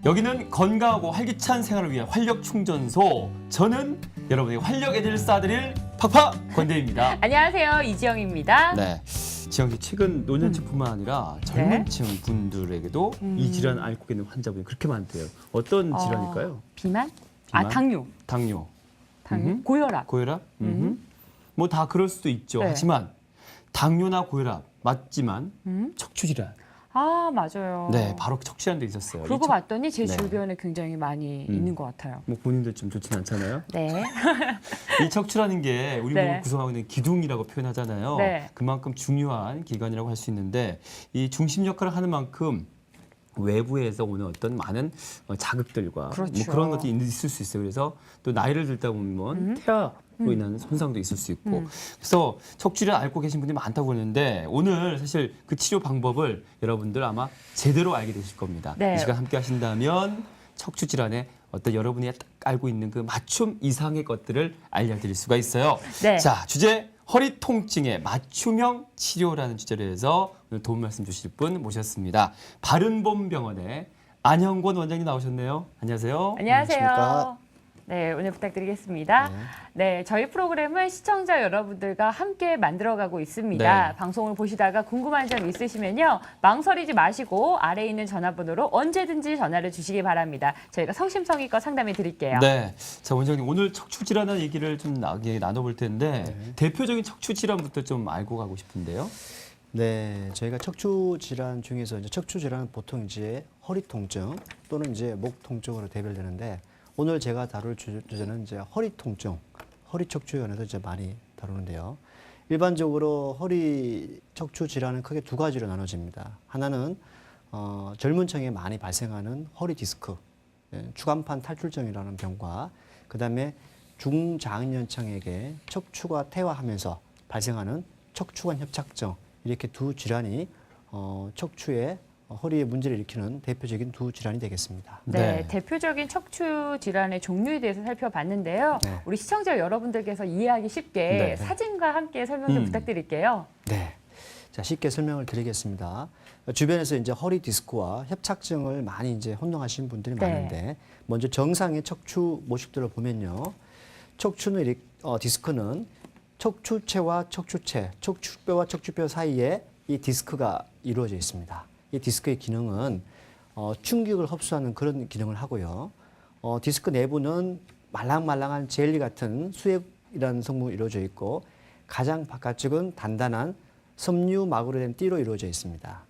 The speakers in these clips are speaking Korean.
여기는 건강하고 활기찬 생활을 위한 활력 충전소. 저는 여러분의 활력 에너지를 쏴드릴 팍팍 권대입니다. 안녕하세요. 이지영입니다. 네, 지영 씨 최근 노년층뿐만 아니라 젊은 층 분들에게도 이 질환 앓고 있는 환자분이 그렇게 많대요. 어떤 질환일까요? 비만? 비만? 당뇨. 당뇨, 고혈압. 고혈압? 뭐 다 그럴 수도 있죠. 네. 하지만 당뇨나 고혈압 맞지만 척추 질환. 아, 맞아요. 네, 바로 척추 질환도 있었어요. 그러고 봤더니 제 네. 주변에 굉장히 많이 있는 것 같아요. 뭐 본인들 좀 좋진 않잖아요. 네. 이 척추라는 게 우리 네. 몸을 구성하고 있는 기둥이라고 표현하잖아요. 네. 그만큼 중요한 기관이라고 할 수 있는데 이 중심 역할을 하는 만큼 외부에서 오는 어떤 많은 자극들과 그렇죠. 뭐 그런 것들이 있을 수 있어요. 그래서 또 나이를 들다 보면 태아로 인한 손상도 있을 수 있고 그래서 척추를 앓고 계신 분들이 많다고 그러는데 오늘 사실 그 치료 방법을 여러분들 아마 제대로 알게 되실 겁니다. 네. 이 시간 함께 하신다면 척추 질환에 어떤 여러분이 딱 알고 있는 그 맞춤 이상의 것들을 알려드릴 수가 있어요. 네. 자, 주제 허리 통증의 맞춤형 치료라는 주제로 해서 오늘 도움 말씀 주실 분 모셨습니다. 바른봄병원의 안형권 원장님 나오셨네요. 안녕하세요. 안녕하세요. 안녕하십니까. 네, 오늘 부탁드리겠습니다. 네, 저희 프로그램은 시청자 여러분들과 함께 만들어가고 있습니다. 네. 방송을 보시다가 궁금한 점 있으시면요. 망설이지 마시고 아래에 있는 전화번호로 언제든지 전화를 주시기 바랍니다. 저희가 성심성의껏 상담해 드릴게요. 네. 자, 원장님 오늘 척추 질환한 얘기를 좀 나눠볼 텐데 대표적인 척추 질환부터 좀 알고 가고 싶은데요. 네, 저희가 척추 질환 중에서 이제 척추 질환은 보통 이제 허리 통증 또는 이제 목 통증으로 대별되는데 오늘 제가 다룰 주제는 이제 허리 통증, 허리 척추에 관해서 이제 많이 다루는데요. 일반적으로 허리 척추 질환은 크게 두 가지로 나눠집니다. 하나는 젊은 층에 많이 발생하는 허리 디스크, 추간판 탈출증이라는 병과 그다음에 중장년층에게 척추가 퇴화하면서 발생하는 척추관 협착증 이렇게 두 질환이 척추에 허리에 문제를 일으키는 대표적인 두 질환이 되겠습니다. 네, 네. 대표적인 척추 질환의 종류에 대해서 살펴봤는데요. 네. 우리 시청자 여러분들께서 이해하기 쉽게 네. 사진과 함께 설명 좀 부탁드릴게요. 네. 자, 쉽게 설명을 드리겠습니다. 주변에서 이제 허리 디스크와 협착증을 많이 이제 혼동하시는 분들이 네. 많은데 먼저 정상의 척추 모습들을 보면요. 척추는 디스크는 척추체와 척추체, 척추뼈와 척추뼈 사이에 이 디스크가 이루어져 있습니다. 이 디스크의 기능은 충격을 흡수하는 그런 기능을 하고요. 디스크 내부는 말랑말랑한 젤리 같은 수액이라는 성분으로 이루어져 있고 가장 바깥쪽은 단단한 섬유막으로 된 띠로 이루어져 있습니다.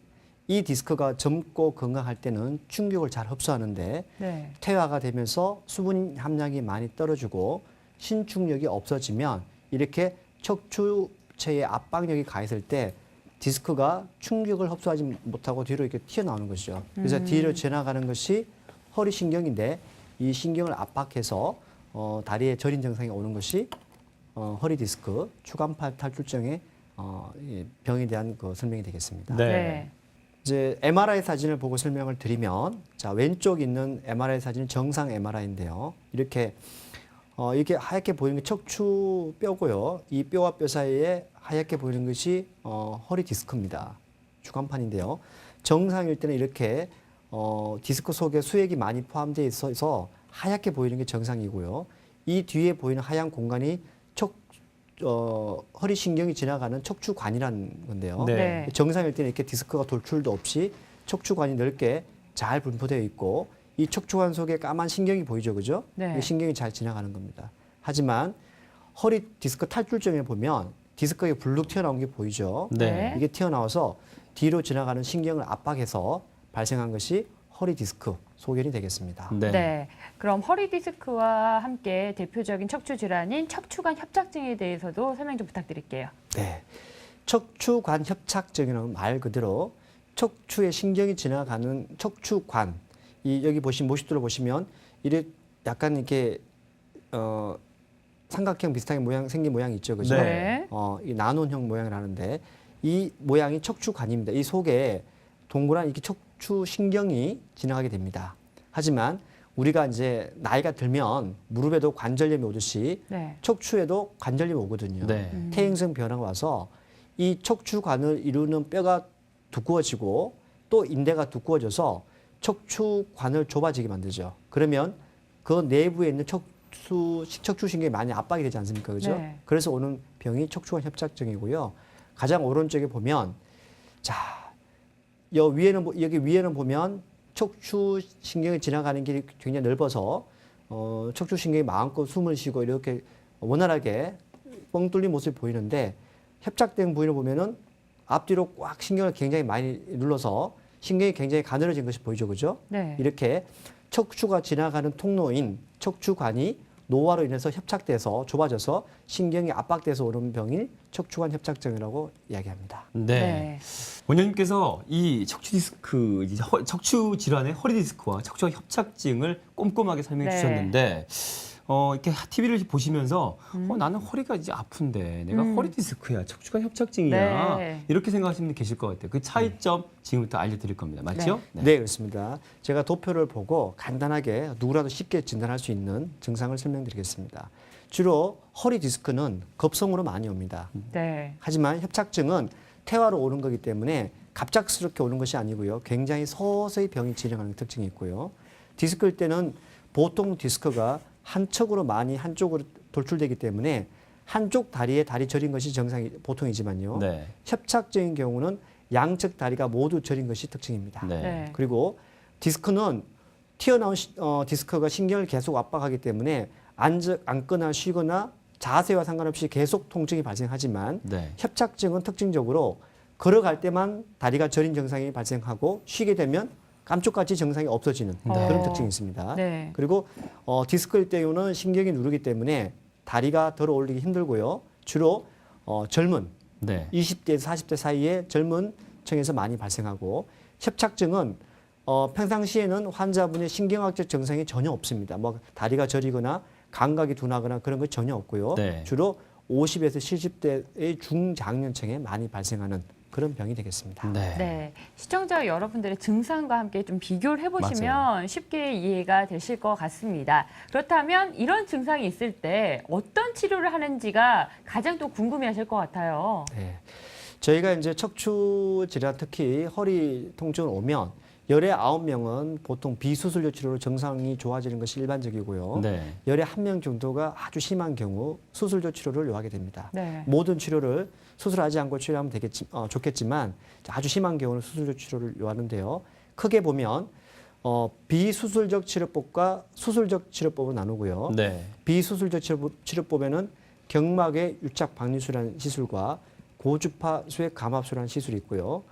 이 디스크가 젊고 건강할 때는 충격을 잘 흡수하는데 네. 퇴화가 되면서 수분 함량이 많이 떨어지고 신축력이 없어지면 이렇게 척추체에 압박력이 가했을 때 디스크가 충격을 흡수하지 못하고 뒤로 이렇게 튀어나오는 것이죠. 그래서 뒤로 지나가는 것이 허리 신경인데 이 신경을 압박해서 다리의 저린 증상이 오는 것이 허리 디스크, 추간판 탈출증의 이 병에 대한 그 설명이 되겠습니다. 네. 이제 MRI 사진을 보고 설명을 드리면 자 왼쪽 있는 MRI 사진은 정상 MRI인데요. 이렇게 이게 하얗게 보이는 게 척추뼈고요. 이 뼈와 뼈 사이에 하얗게 보이는 것이 허리 디스크입니다. 주간판인데요. 정상일 때는 이렇게 디스크 속에 수액이 많이 포함되어 있어서 하얗게 보이는 게 정상이고요. 이 뒤에 보이는 하얀 공간이 허리 신경이 지나가는 척추관이라는 건데요. 네. 네. 정상일 때는 이렇게 디스크가 돌출도 없이 척추관이 넓게 잘 분포되어 있고 이 척추관 속에 까만 신경이 보이죠, 그죠? 네. 이 신경이 잘 지나가는 겁니다. 하지만 허리 디스크 탈출증에 보면 디스크가 블룩 튀어나온 게 보이죠? 네. 이게 튀어나와서 뒤로 지나가는 신경을 압박해서 발생한 것이 허리 디스크 소견이 되겠습니다. 네. 네. 그럼 허리 디스크와 함께 대표적인 척추 질환인 척추관 협착증에 대해서도 설명 좀 부탁드릴게요. 네. 척추관 협착증이라는 말 그대로 척추의 신경이 지나가는 척추관. 여기 보신 모습들을 보시면 이렇게 약간 이렇게 삼각형 비슷하게 생긴 모양이 있죠, 그죠? 네. 이 나눈형 모양을 하는데 이 모양이 척추관입니다. 이 속에 동그란 이렇게 척추 신경이 지나가게 됩니다. 하지만 우리가 이제 나이가 들면 무릎에도 관절염이 오듯이 네. 척추에도 관절염이 오거든요. 네. 퇴행성 변화가 와서 이 척추관을 이루는 뼈가 두꺼워지고 또 인대가 두꺼워져서 척추관을 좁아지게 만들죠. 그러면 그 내부에 있는 척추신경이 많이 압박이 되지 않습니까? 그죠? 네. 그래서 오는 병이 척추관 협착증이고요. 가장 오른쪽에 보면 자, 여기 위에는 보면 척추신경이 지나가는 길이 굉장히 넓어서 척추신경이 마음껏 숨을 쉬고 이렇게 원활하게 뻥 뚫린 모습이 보이는데 협착된 부위를 보면은 앞뒤로 꽉 신경을 굉장히 많이 눌러서 신경이 굉장히 가늘어진 것이 보이죠. 그죠? 네. 이렇게 척추가 지나가는 통로인 척추관이 노화로 인해서 협착돼서 좁아져서 신경이 압박돼서 오는 병이 척추관 협착증이라고 이야기합니다. 네. 원장님께서 이 척추 디스크, 척추 질환의 허리 디스크와 척추 협착증을 꼼꼼하게 설명해 네. 주셨는데, 이렇게 TV를 보시면서 나는 허리가 이제 아픈데 내가 허리 디스크야, 척추관 협착증이야 네. 이렇게 생각하시는 분 계실 것 같아요. 그 차이점 지금부터 알려드릴 겁니다. 맞죠? 네, 그렇습니다. 제가 도표를 보고 간단하게 누구라도 쉽게 진단할 수 있는 증상을 설명드리겠습니다. 주로 허리 디스크는 급성으로 많이 옵니다. 네. 하지만 협착증은 퇴화로 오는 거기 때문에 갑작스럽게 오는 것이 아니고요. 굉장히 서서히 병이 진행하는 특징이 있고요. 디스크일 때는 보통 디스크가 한쪽으로 많이 한쪽으로 돌출되기 때문에 한쪽 다리에 다리 저린 것이 정상이 보통이지만요. 네. 협착증인 경우는 양측 다리가 모두 저린 것이 특징입니다. 네. 네. 그리고 디스크는 튀어나온 디스크가 신경을 계속 압박하기 때문에 앉거나 쉬거나 자세와 상관없이 계속 통증이 발생하지만 네. 협착증은 특징적으로 걸어갈 때만 다리가 저린 증상이 발생하고 쉬게 되면 깜짝같이 증상이 없어지는 그런 특징이 있습니다. 네. 그리고 디스크일 때는 신경이 누르기 때문에 다리가 들어 올리기 힘들고요. 주로 젊은 네. 20대에서 40대 사이에 젊은 층에서 많이 발생하고 협착증은 평상시에는 환자분의 신경학적 증상이 전혀 없습니다. 뭐 다리가 저리거나 감각이 둔하거나 그런 거 전혀 없고요. 네. 주로 50에서 70대의 중장년층에 많이 발생하는 그런 병이 되겠습니다. 네. 네, 시청자 여러분들의 증상과 함께 좀 비교를 해보시면 맞아요. 쉽게 이해가 되실 것 같습니다. 그렇다면 이런 증상이 있을 때 어떤 치료를 하는지가 가장 또 궁금해하실 것 같아요. 네. 저희가 이제 척추 질환 특히 허리 통증을 오면 열에 9명은 보통 비수술료 치료로 증상이 좋아지는 것이 일반적이고요. 네. 열에 1명 정도가 아주 심한 경우 수술료 치료를 요하게 됩니다. 네. 모든 치료를 수술하지 않고 치료하면 좋겠지만 아주 심한 경우는 수술료 치료를 요하는데요. 크게 보면 비수술적 치료법과 수술적 치료법을 나누고요. 네. 비수술적 치료법에는 경막의 유착 박리술이라는 시술과 고주파 수액 감압술이라는 시술이 있고요.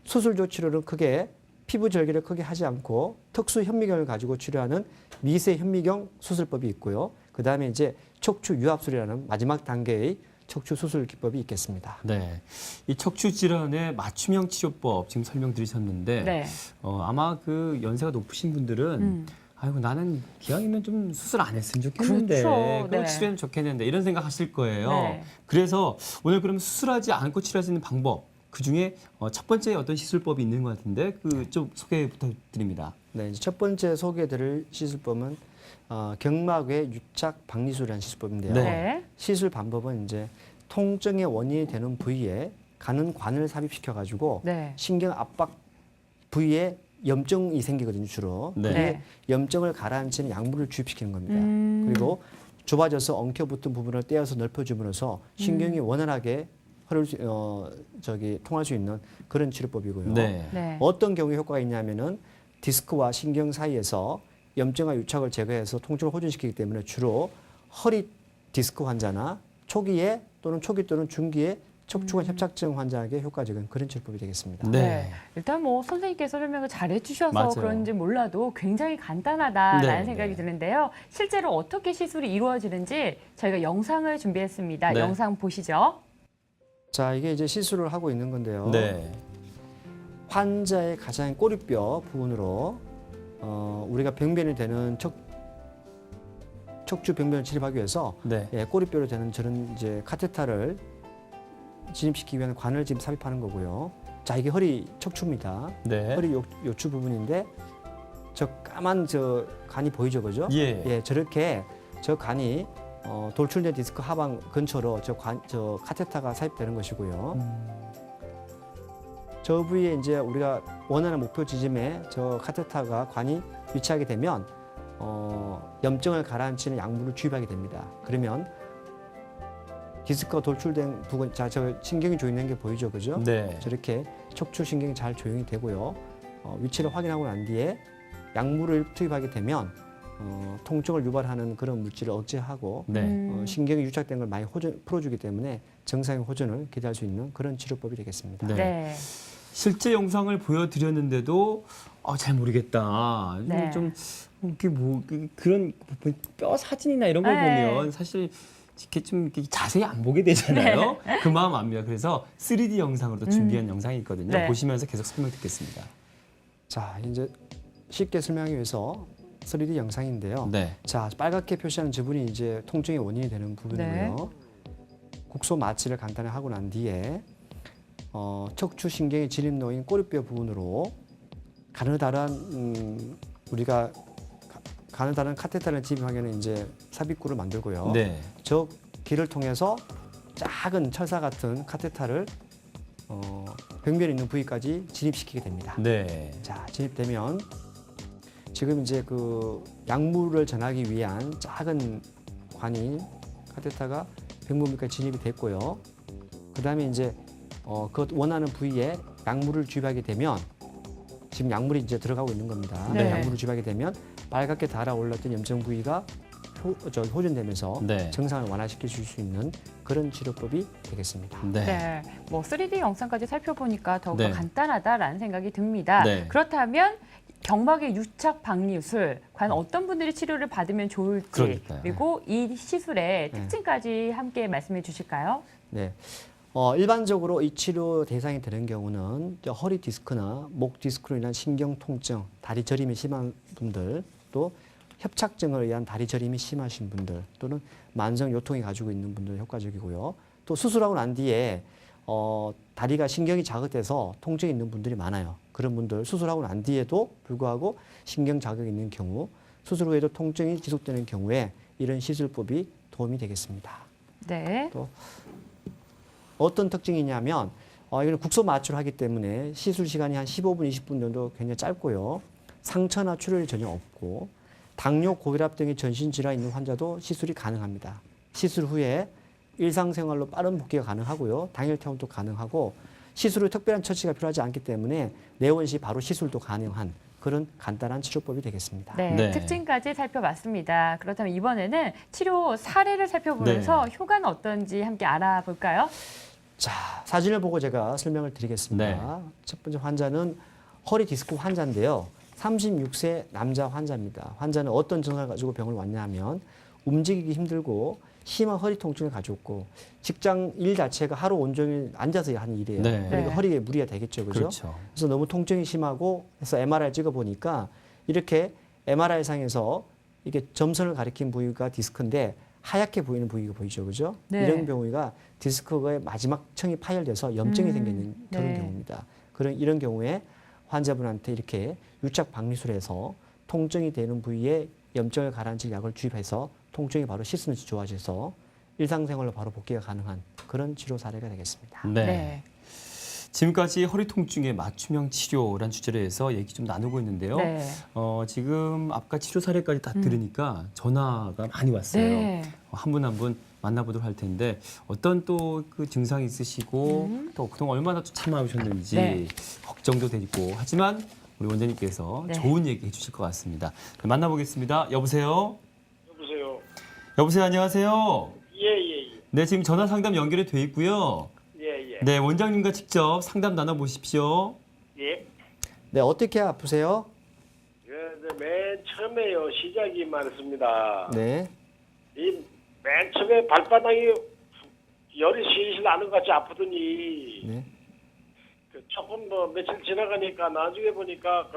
수술적 치료는 크게 피부 절개를 크게 하지 않고 특수 현미경을 가지고 치료하는 미세 현미경 수술법이 있고요. 그 다음에 이제 척추 유압술이라는 마지막 단계의 척추 수술 기법이 있겠습니다. 네. 이 척추 질환의 맞춤형 치료법 지금 설명드리셨는데 네. 아마 그 연세가 높으신 분들은 아이고 나는 기왕이면 좀 수술 안 했으면 좋겠는데 그렇죠. 그거 네. 치료하면 좋겠는데 이런 생각하실 거예요. 네. 그래서 오늘 그럼 수술하지 않고 치료할 수 있는 방법 그 중에 첫 번째 어떤 시술법이 있는 것 같은데 그 좀 소개 부탁드립니다. 네, 이제 첫 번째 소개해드릴 시술법은 경막의 유착 박리술이라는 시술법인데요. 네. 네. 시술 방법은 이제 통증의 원인이 되는 부위에 가는 관을 삽입시켜 가지고 네. 신경 압박 부위에 염증이 생기거든요, 주로. 네. 그게 염증을 가라앉히는 약물을 주입시키는 겁니다. 그리고 좁아져서 엉켜붙은 부분을 떼어서 넓혀줌으로써 신경이 원활하게 통할 수 있는 그런 치료법이고요. 네. 네. 어떤 경우에 효과가 있냐면은 디스크와 신경 사이에서 염증과 유착을 제거해서 통증을 호전시키기 때문에 주로 허리 디스크 환자나 초기에 또는 중기에 척추관 협착증 환자에게 효과적인 그런 치료법이 되겠습니다. 네. 네. 일단 뭐 선생님께서 설명을 잘 해주셔서 맞아요. 그런지 몰라도 굉장히 간단하다라는 네, 생각이 네. 드는데요. 실제로 어떻게 시술이 이루어지는지 저희가 영상을 준비했습니다. 네. 영상 보시죠. 자, 이게 이제 시술을 하고 있는 건데요. 네. 환자의 가장 꼬리뼈 부분으로 우리가 병변이 되는 척추 병변을 진입하기 위해서 네. 꼬리뼈로 되는 저런 이제 카테터를 진입시키기 위한 관을 지금 삽입하는 거고요. 자, 이게 허리 척추입니다. 네. 허리 요추 부분인데 저 까만 저 간이 보이죠, 그죠? 예. 저렇게 저 간이 돌출된 디스크 하방 근처로 저 카테터가 삽입되는 것이고요. 저 부위에 이제 우리가 원하는 목표 지점에 저 카테터가 관이 위치하게 되면 염증을 가라앉히는 약물을 주입하게 됩니다. 그러면 디스크가 돌출된 부분, 자, 저 신경이 조이는 게 보이죠, 그죠? 네. 저렇게 척추 신경이 잘 조용히 되고요. 위치를 확인하고 난 뒤에 약물을 투입하게 되면 통증을 유발하는 그런 물질을 억제하고 네. 신경이 유착된 걸 많이 풀어주기 때문에 정상의 호전을 기대할 수 있는 그런 치료법이 되겠습니다. 네. 네. 실제 영상을 보여드렸는데도 잘 모르겠다. 네. 좀 이게 뭐 그런 뼈 사진이나 이런 걸 네. 보면 사실 이렇게 좀 이렇게 자세히 안 보게 되잖아요. 그 마음 압니다. 그래서 3D 영상으로도 준비한 영상이 있거든요. 네. 보시면서 계속 설명 듣겠습니다. 자, 이제 쉽게 설명하기 위해서 3D 영상인데요. 네. 자, 빨갛게 표시하는 지분이 이제 통증의 원인이 되는 부분이고요. 국소 마취를 간단히 하고 난 뒤에 척추 신경의 진입로인 꼬리뼈 부분으로 가느다란 우리가 가느다란 카테터를 진입하기에는 이제 삽입구를 만들고요. 네. 저 길을 통해서 작은 철사 같은 카테터를 병변에 있는 부위까지 진입시키게 됩니다. 네. 자, 진입되면 지금 이제 그 약물을 전하기 위한 작은 관이 카테터가 병변까지 진입이 됐고요. 그다음에 이제 그 원하는 부위에 약물을 주입하게 되면 지금 약물이 이제 들어가고 있는 겁니다. 네. 약물을 주입하게 되면 빨갛게 달아올랐던 염증 부위가 호전되면서 네. 증상을 완화시킬 수 있는 그런 치료법이 되겠습니다. 네. 네. 뭐 3D 영상까지 살펴보니까 더욱더 네. 간단하다라는 생각이 듭니다. 네. 그렇다면 경막의 유착 박리술 과연 어떤 분들이 치료를 받으면 좋을지 그러니까요. 그리고 이 시술의 네. 특징까지 함께 말씀해 주실까요? 네. 일반적으로 이 치료 대상이 되는 경우는 허리 디스크나 목 디스크로 인한 신경 통증, 다리 저림이 심한 분들, 또 협착증을 의한 다리 저림이 심하신 분들, 또는 만성 요통이 가지고 있는 분들 효과적이고요. 또 수술하고 난 뒤에 다리가 신경이 자극돼서 통증이 있는 분들이 많아요. 그런 분들 수술하고 난 뒤에도 불구하고 신경 자극이 있는 경우, 수술 후에도 통증이 지속되는 경우에 이런 시술법이 도움이 되겠습니다. 네. 또 어떤 특징이냐면 이건 국소 마취를 하기 때문에 시술 시간이 한 15분, 20분 정도 굉장히 짧고요. 상처나 출혈이 전혀 없고 당뇨, 고혈압 등의 전신 질환이 있는 환자도 시술이 가능합니다. 시술 후에 일상생활로 빠른 복귀가 가능하고요. 당일 퇴원도 가능하고 시술 후 특별한 처치가 필요하지 않기 때문에 내원 시 바로 시술도 가능한 그런 간단한 치료법이 되겠습니다. 네, 네. 특징까지 살펴봤습니다. 그렇다면 이번에는 치료 사례를 살펴보면서 네. 효과는 어떤지 함께 알아볼까요? 자, 사진을 보고 제가 설명을 드리겠습니다. 네. 첫 번째 환자는 허리 디스크 환자인데요. 36세 남자 환자입니다. 환자는 어떤 증상을 가지고 병을 왔냐 하면 움직이기 힘들고 심한 허리 통증을 가지고 있고 직장 일 자체가 하루 온종일 앉아서 하는 일이에요. 네. 그러니까 네. 허리에 무리가 되겠죠. 그죠? 그렇죠. 그래서 너무 통증이 심하고 해서 MRI 찍어보니까 이렇게 MRI상에서 이게 점선을 가리킨 부위가 디스크인데 하얗게 보이는 부위가 보이죠. 그죠? 네. 이런 경우가 디스크의 마지막 층이 파열돼서 염증이 생기는 그런 네. 경우입니다. 이런 경우에 환자분한테 이렇게 유착 박리술에서 통증이 되는 부위에 염증을 가라앉힐 약을 주입해서 통증이 바로 시스무스 좋아져서 일상생활로 바로 복귀가 가능한 그런 치료 사례가 되겠습니다. 네. 네. 지금까지 허리 통증의 맞춤형 치료란 주제로 해서 얘기 좀 나누고 있는데요. 네. 지금 아까 치료 사례까지 다 들으니까 전화가 많이 왔어요. 네. 한 분 한 분 만나보도록 할 텐데 어떤 또 그 증상이 있으시고 또 그동안 얼마나 또 참아오셨는지 네. 걱정도 되고 하지만 우리 원장님께서 네. 좋은 얘기 해주실 것 같습니다. 만나보겠습니다. 여보세요? 여보세요. 여보세요, 안녕하세요? 예. 네, 지금 전화 상담 연결이 돼 있고요. 예. 네, 원장님과 직접 상담 나눠보십시오. 예. 네, 어떻게 아프세요? 맨 처음에요. 시작이 많습니다. 네. 이 맨 처음에 발바닥이 열이 실실 나는 것 같이 아프더니 네. 조금 며칠 지나가니까 나중에 보니까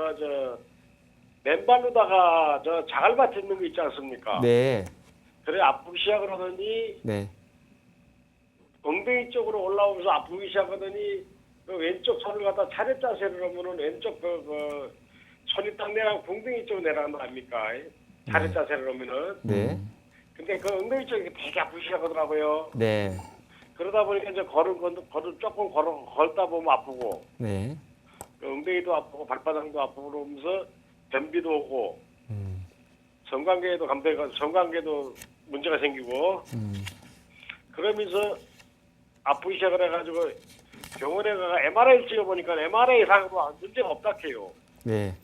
맨발로다가 자갈밭 있는 거 있지 않습니까? 네. 그래 아프기 시작을 하더니 네. 엉덩이 쪽으로 올라오면서 아프기 시작하더니 그 왼쪽 손을 갖다 차례 자세를 하면은 왼쪽 손이 딱 내려가고 궁둥이 쪽으로 내려가는 거 아닙니까? 차례 자세를 하면은. 네. 근데 그 엉덩이 쪽이 되게 아프기 시작하더라고요. 네. 그러다 보니까 이제 조금 걷다 보면 아프고, 네. 엉덩이도 아프고, 발바닥도 아프고, 그러면서 변비도 오고, 성관계도 문제가 생기고, 그러면서 아프기 시작을 해가지고 병원에 가서 MRI를 찍어보니까 MRI 상으로 문제가 없다 해요. 네.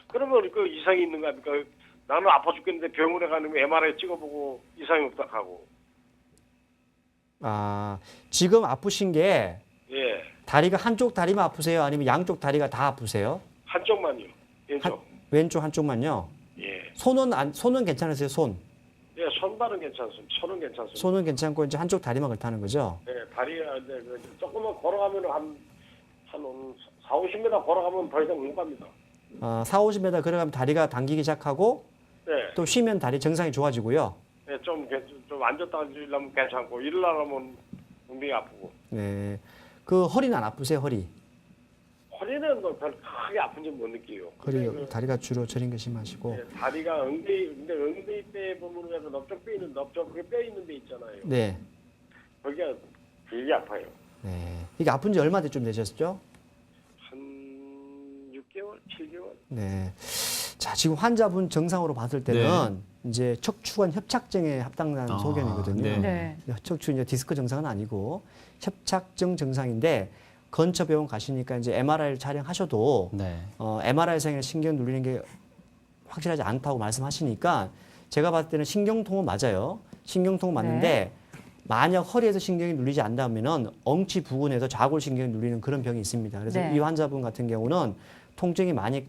그러면 그 이상이 있는 거 아닙니까? 나는 아파 죽겠는데 병원에 가면 MRI 찍어보고 이상이 없다 하고. 아, 지금 아프신 게 예, 다리가 한쪽 다리만 아프세요? 아니면 양쪽 다리가 다 아프세요? 한쪽만요. 왼쪽. 왼쪽 한쪽만요? 예, 손은 괜찮으세요? 손? 예, 손발은 괜찮습니다. 손은 괜찮습니다. 손은 괜찮고 이제 한쪽 다리만 그렇다는 거죠? 예, 다리가 이제 조금만 걸어가면 한 4, 50m 걸어가면 더 이상 못 갑니다. 4, 50m 걸어가면 다리가 당기기 시작하고 네, 또 쉬면 다리 정상이 좋아지고요. 네, 좀 앉았다 앉으려면 괜찮고 일어나면 엉덩이 아프고. 네. 그 허리는 안 아프세요? 허리? 허리는 뭐 별 크게 아픈지 못 느껴요. 허리 다리가 주로 저린 게 심하시고. 네, 다리가 엉덩이 뼈에 보면 넓적 뼈 있는 데 있잖아요. 네. 거기가 되게 아파요. 네. 이게 아픈 지 얼마 좀 되셨죠? 한 6개월, 7개월. 네. 자, 지금 환자분 증상으로 봤을 때는 이제 척추관 협착증에 합당한 소견이거든요. 네. 네. 척추 이제 디스크 증상은 아니고 협착증 증상인데 근처병원 가시니까 이제 MRI를 촬영하셔도 네. MRI상에 신경 눌리는 게 확실하지 않다고 말씀하시니까 제가 봤을 때는 신경통은 맞아요. 신경통은 맞는데 만약 허리에서 신경이 눌리지 않다면은 엉치 부근에서 좌골신경이 눌리는 그런 병이 있습니다. 그래서 네. 이 환자분 같은 경우는 통증이 많이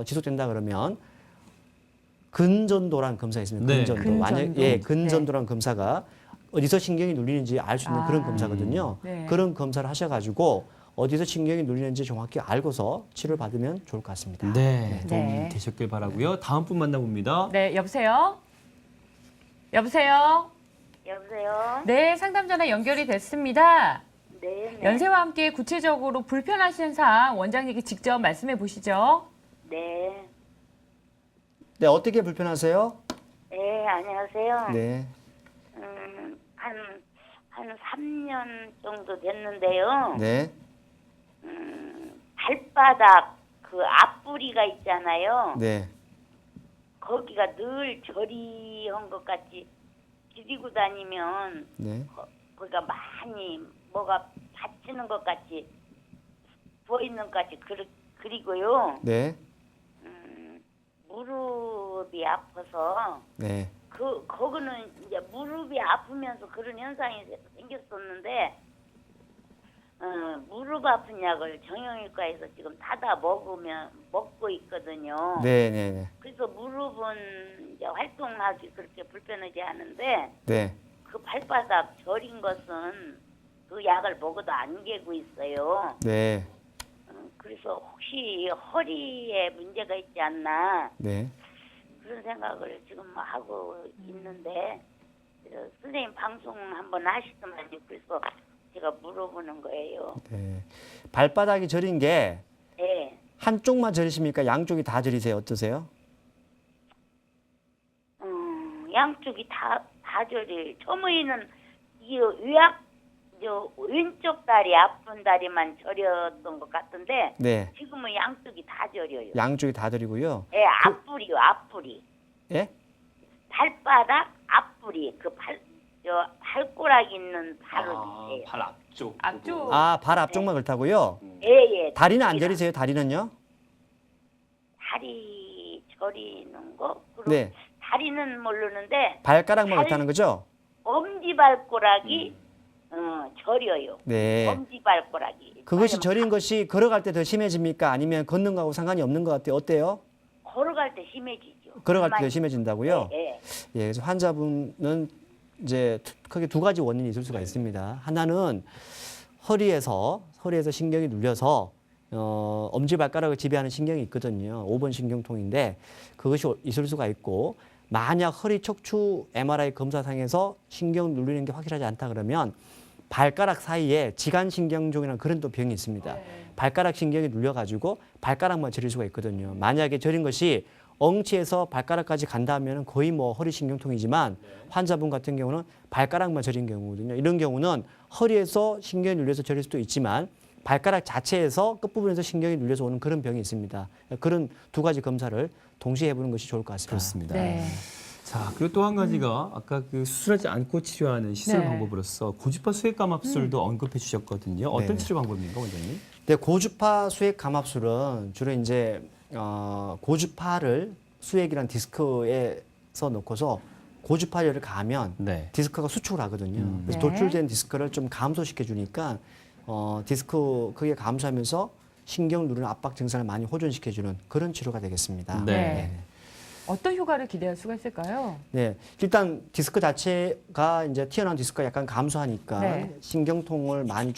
지속된다 그러면 근전도라는 검사가 있습니다. 네. 근전도. 만약 근전도. 근전도라는 검사가 어디서 신경이 눌리는지 알 수 있는 그런 검사거든요. 네. 그런 검사를 하셔가지고 어디서 신경이 눌리는지 정확히 알고서 치료를 받으면 좋을 것 같습니다. 네, 도움이 네. 되셨길 바라고요. 다음 분 만나봅니다. 네, 여보세요? 여보세요? 여보세요? 네, 상담 전화 연결이 됐습니다. 네, 네. 연세와 함께 구체적으로 불편하신 사항 원장님께 직접 말씀해 보시죠. 네. 네, 어떻게 불편하세요? 네, 안녕하세요. 네. 한 3년 정도 됐는데요. 네. 발바닥 그 앞부리가 있잖아요. 네. 거기가 늘 저리한 것 같이 디디고 다니면 네. 거기가 많이 뭐가 다치는 것 같이 보이는 것 같이 그리고요. 네. 무릎이 아파서 네. 거기는 이제 무릎이 아프면서 그런 현상이 생겼었는데, 무릎 아픈 약을 정형외과에서 지금 타다 먹고 있거든요. 네, 네, 네. 그래서 무릎은 이제 활동하기 그렇게 불편하지 않은데, 네. 그 발바닥 저린 것은 그 약을 먹어도 안 개고 있어요. 네. 그래서 혹시 허리에 문제가 있지 않나, 네. 그런 생각을 지금 하고 있는데 선생님 방송 한번 하시더만요. 그래서 제가 물어보는 거예요. 네. 발바닥이 저린 게 네. 한쪽만 저리십니까? 양쪽이 다 저리세요? 어떠세요? 양쪽이 다 저리. 처음에는 이 왼쪽 다리 아픈 다리만 저렸던 것 같은데 네. 지금은 양쪽이 다 저려요. 양쪽이 다 저리고요. 네, 앞부리요, 앞부리. 예? 발바닥 앞부리 발꼬락 있는 바로 밑에. 발 앞쪽. 앞쪽. 발 앞쪽만 그렇다고요? 예. 다리는 안 저리세요? 다리는요? 다리 저리는 거? 그리고 네. 다리는 모르는데 발가락만 그렇다는 거죠? 엄지발가락이 저려요. 네. 엄지발가락이. 그것이 저린 것이 걸어갈 때 더 심해집니까? 아니면 걷는 거하고 상관이 없는 것 같아요? 어때요? 걸어갈 때 심해지죠. 걸어갈 때 더 가만히- 심해진다고요? 예. 예, 그래서 환자분은 이제 크게 두 가지 원인이 있을 수가 있습니다. 하나는 허리에서 신경이 눌려서 엄지발가락을 지배하는 신경이 있거든요. 5번 신경통인데 그것이 있을 수가 있고 만약 허리 척추 MRI 검사상에서 신경 눌리는 게 확실하지 않다 그러면 발가락 사이에 지간신경종이라는 그런 또 병이 있습니다. 발가락 신경이 눌려가지고 발가락만 저릴 수가 있거든요. 만약에 저린 것이 엉치에서 발가락까지 간다면 거의 뭐 허리 신경통이지만 환자분 같은 경우는 발가락만 저린 경우거든요. 이런 경우는 허리에서 신경이 눌려서 저릴 수도 있지만 발가락 자체에서 끝부분에서 신경이 눌려서 오는 그런 병이 있습니다. 그런 두 가지 검사를 동시에 해보는 것이 좋을 것 같습니다. 그렇습니다. 네. 자, 그리고 또 한 가지가 아까 그 수술하지 않고 치료하는 시술 네. 방법으로서 고주파 수액 감압술도 언급해 주셨거든요. 어떤 네. 치료 방법입니까, 원장님? 네, 고주파 수액 감압술은 주로 이제 고주파를 수액이란 디스크에서 넣고서 고주파열을 가하면 네. 디스크가 수축을 하거든요. 그래서 네. 돌출된 디스크를 좀 감소시켜 주니까 디스크 크게 감소하면서 신경 누르는 압박 증상을 많이 호전시켜 주는 그런 치료가 되겠습니다. 네. 어떤 효과를 기대할 수가 있을까요? 네, 일단 디스크 자체가 이제 튀어나온 디스크가 약간 감소하니까 네. 신경통을 많이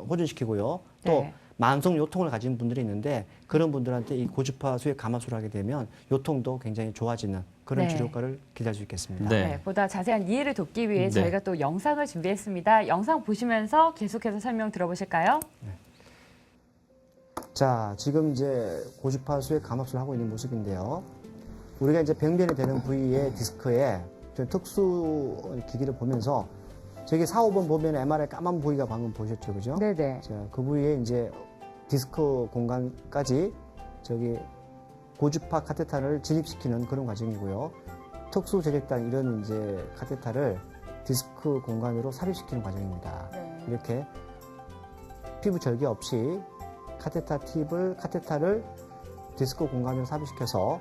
호전시키고요. 또 네. 만성 요통을 가진 분들이 있는데 그런 분들한테 이 고주파 수액 감압술을 하게 되면 요통도 굉장히 좋아지는 그런 네. 치료 효과를 기대할 수 있겠습니다. 네. 네, 보다 자세한 이해를 돕기 위해 네. 저희가 또 영상을 준비했습니다. 영상 보시면서 계속해서 설명 들어보실까요? 자, 지금 이제 고주파 수액 감압술을 하고 있는 모습인데요. 우리가 이제 병변이 되는 부위의 디스크에 좀 특수 기기를 보면서 저기 4, 5번 보면 MRI 까만 부위가 방금 보셨죠, 그죠? 네네. 자, 그 부위에 이제 디스크 공간까지 저기 고주파 카테타를 진입시키는 그런 과정이고요. 특수 제작단 이런 이제 카테타를 디스크 공간으로 삽입시키는 과정입니다. 네. 이렇게 피부 절개 없이 카테타를 디스크 공간으로 삽입시켜서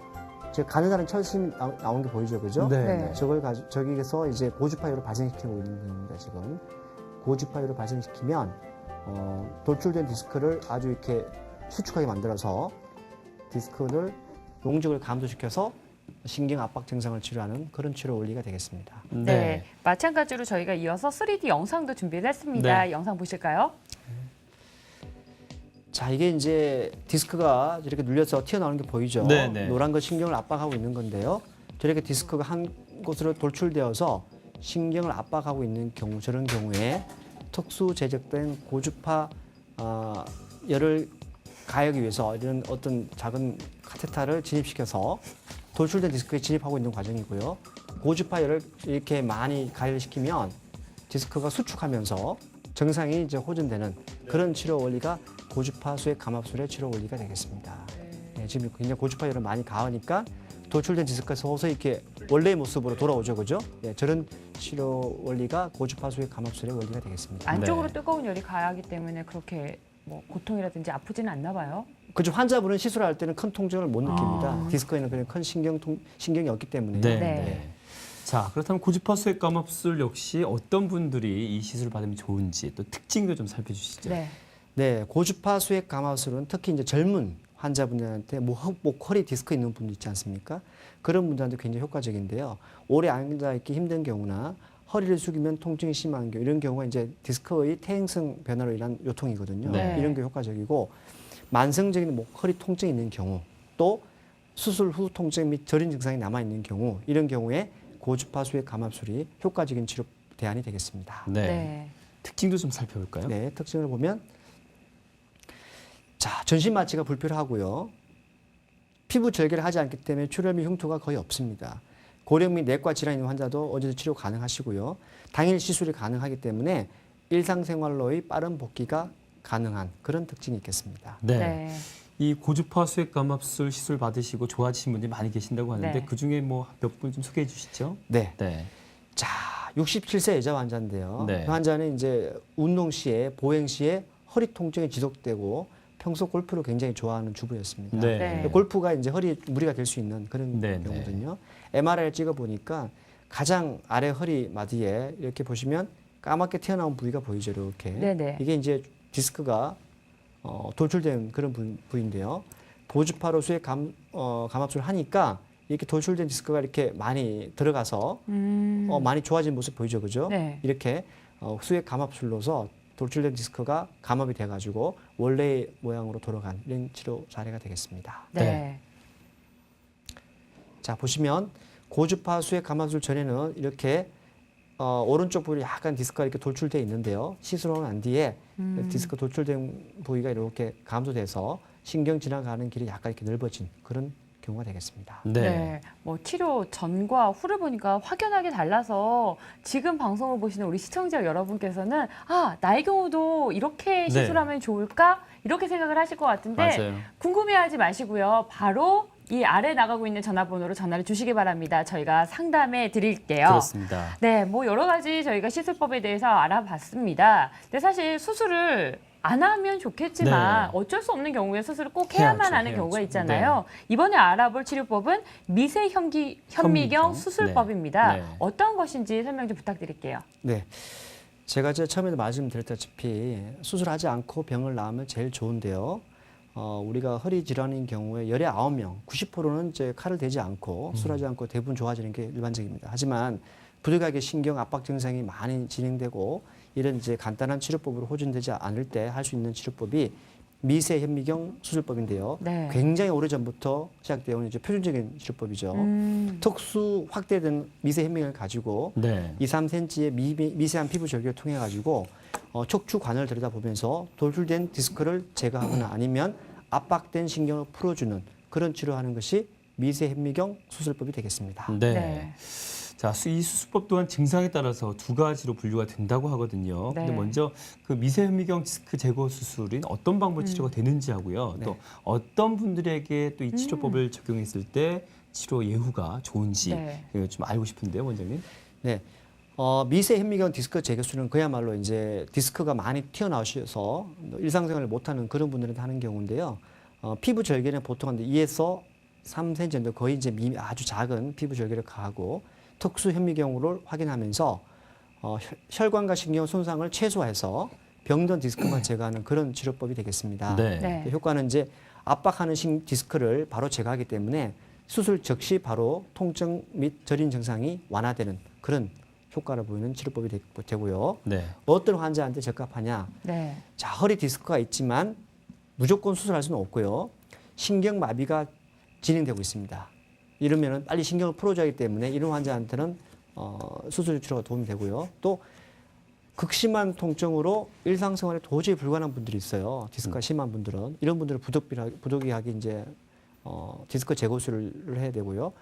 지금 가느다란 철심이 나온 게 보이죠, 그죠? 네. 저걸 가지고 저기에서 이제 고주파열을 발생시키고 있는 겁니다, 지금. 고주파열을 발생시키면 돌출된 디스크를 아주 이렇게 수축하게 만들어서 디스크를 용적을 감소시켜서 신경 압박 증상을 치료하는 그런 치료 원리가 되겠습니다. 네. 마찬가지로 저희가 이어서 3D 영상도 준비를 했습니다. 네. 영상 보실까요? 자, 이게 이제 디스크가 이렇게 눌려서 튀어나오는 게 보이죠? 네, 네. 노란 거 신경을 압박하고 있는 건데요. 저렇게 디스크가 한 곳으로 돌출되어서 신경을 압박하고 있는 경우, 저런 경우에 특수 제작된 고주파 열을 가하기 위해서 이런 어떤 작은 카테타를 진입시켜서 돌출된 디스크에 진입하고 있는 과정이고요. 고주파 열을 이렇게 많이 가열시키면 디스크가 수축하면서 정상이 이제 호전되는 그런 치료 원리가 고주파 수액 감압술의 치료 원리가 되겠습니다. 네, 지금 굉장히 고주파 열을 많이 가하니까 돌출된 디스크가 서서히 이렇게 원래의 모습으로 돌아오죠, 그죠? 예, 저런 치료 원리가 고주파 수액 감압술의 원리가 되겠습니다. 안쪽으로 네. 뜨거운 열이 가하기 때문에 그렇게 뭐 고통이라든지 아프지는 않나 봐요. 그죠? 환자분은 시술할 때는 큰 통증을 못 느낍니다. 아. 디스크에는 그냥 큰 신경이 없기 때문에. 네. 네. 자, 그렇다면 고주파 수액 감압술 역시 어떤 분들이 이 시술을 받으면 좋은지 또 특징도 좀 살펴주시죠. 네. 네, 고주파 수액 감압술은 특히 이제 젊은 환자분들한테 목, 허리 디스크 있는 분들 있지 않습니까? 그런 분들한테 굉장히 효과적인데요. 오래 앉아 있기 힘든 경우나 허리를 숙이면 통증이 심한 경우 이런 경우가 이제 디스크의 퇴행성 변화로 인한 요통이거든요. 네. 이런 게 효과적이고 만성적인 목 허리 통증이 있는 경우 또 수술 후 통증 및 저린 증상이 남아 있는 경우 이런 경우에 고주파 수액 감압술이 효과적인 치료 대안이 되겠습니다. 네. 네. 특징도 좀 살펴볼까요? 네, 특징을 보면 자, 전신 마취가 불필요하고요. 피부 절개를 하지 않기 때문에 출혈 및 흉터가 거의 없습니다. 고령 및 내과 질환 있는 환자도 어디서 치료 가능하시고요. 당일 시술이 가능하기 때문에 일상생활로의 빠른 복귀가 가능한 그런 특징이 있겠습니다. 네. 네. 이 고주파 수액 감압술 시술 받으시고 좋아지신 분들이 많이 계신다고 하는데 네. 그 중에 뭐 몇 분 좀 소개해 주시죠. 네. 네. 자, 67세 여자 환자인데요. 네. 그 환자는 이제 운동 시에 보행 시에 허리 통증이 지속되고 평소 골프를 굉장히 좋아하는 주부였습니다. 네. 네. 골프가 이제 허리에 무리가 될 수 있는 그런 네, 경우거든요. MRI를 찍어 보니까 가장 아래 허리 마디에 이렇게 보시면 까맣게 튀어나온 부위가 보이죠, 이렇게. 네네. 이게 이제 디스크가 돌출된 그런 부위인데요. 고주파로 수액 감압술을 하니까 이렇게 돌출된 디스크가 이렇게 많이 들어가서 많이 좋아진 모습 보이죠, 그죠? 네. 이렇게 수액 감압술로서 돌출된 디스크가 감압이 돼가지고 원래의 모양으로 돌아간 이런 치료 사례가 되겠습니다. 네. 네. 자, 보시면 고주파 수액 감압술 전에는 이렇게 오른쪽 부위 약간 디스크가 이렇게 돌출되어 있는데요. 시술하고 난 뒤에 디스크 돌출된 부위가 이렇게 감소돼서 신경 지나가는 길이 약간 이렇게 넓어진 그런 경우가 되겠습니다. 네. 뭐 치료 전과 후를 보니까 확연하게 달라서 지금 방송을 보시는 우리 시청자 여러분께서는 나의 경우도 이렇게 시술하면 좋을까? 이렇게 생각을 하실 것 같은데 맞아요. 궁금해하지 마시고요. 바로 이 아래 나가고 있는 전화번호로 전화를 주시기 바랍니다. 저희가 상담해 드릴게요. 그렇습니다. 네, 뭐 여러 가지 저희가 시술법에 대해서 알아봤습니다. 근데 사실 수술을 안 하면 좋겠지만 네. 어쩔 수 없는 경우에 수술을 꼭 해야만 해야죠, 하는 해야죠. 경우가 있잖아요. 이번에 알아볼 치료법은 현미경 수술법입니다. 네. 어떤 것인지 설명 좀 부탁드릴게요. 네. 제가 처음에도 말씀드렸다시피 수술하지 않고 병을 나으면 제일 좋은데요. 우리가 허리 질환인 경우에 열의 9명, 90%는 이제 칼을 대지 않고 수술하지 않고 대부분 좋아지는 게 일반적입니다. 하지만 부득이하게 신경 압박 증상이 많이 진행되고 이런 이제 간단한 치료법으로 호전되지 않을 때 할 수 있는 치료법이 미세 현미경 수술법인데요. 네. 굉장히 오래전부터 시작되어 온 이제 표준적인 치료법이죠. 특수 확대된 미세 현미경을 가지고 네. 2, 3cm의 미세한 피부 절개를 통해 가지고 척추관을 들여다보면서 돌출된 디스크를 제거하거나 아니면 압박된 신경을 풀어주는 그런 치료하는 것이 미세 현미경 수술법이 되겠습니다. 네. 네. 자, 이 수술법 또한 증상에 따라서 두 가지로 분류가 된다고 하거든요. 네. 근데 먼저 그 미세현미경 디스크 제거 수술은 어떤 방법 치료가 되는지 하고요. 또 어떤 분들에게 또 이 치료법을 적용했을 때 치료 예후가 좋은지 네. 이거 좀 알고 싶은데요, 원장님. 네. 미세 현미경 디스크 제거술은 그야말로 이제 디스크가 많이 튀어나오셔서 일상생활을 못하는 그런 분들한테 하는 경우인데요. 피부 절개는 보통 한 2에서 3cm 정도 거의 이제 아주 작은 피부 절개를 가하고 특수 현미경으로를 확인하면서 혈관과 신경 손상을 최소화해서 병든 디스크만 제거하는 그런 치료법이 되겠습니다. 네. 네. 효과는 이제 압박하는 디스크를 바로 제거하기 때문에 수술 즉시 바로 통증 및 저린 증상이 완화되는 그런 효과를 보이는 치료법이 되고요. 네. 어떤 환자한테 적합하냐? 네. 자, 허리 디스크가 있지만 무조건 수술할 수는 없고요. 신경마비가 진행되고 있습니다. 이러면은 빨리 신경을 풀어줘야 하기 때문에 이런 환자한테는 수술 치료가 도움이 되고요. 또 극심한 통증으로 일상생활에 도저히 불가능한 분들이 있어요. 디스크가 심한 분들은 이런 분들은 부득이하게 이제 디스크 제거술을 해야 되고요.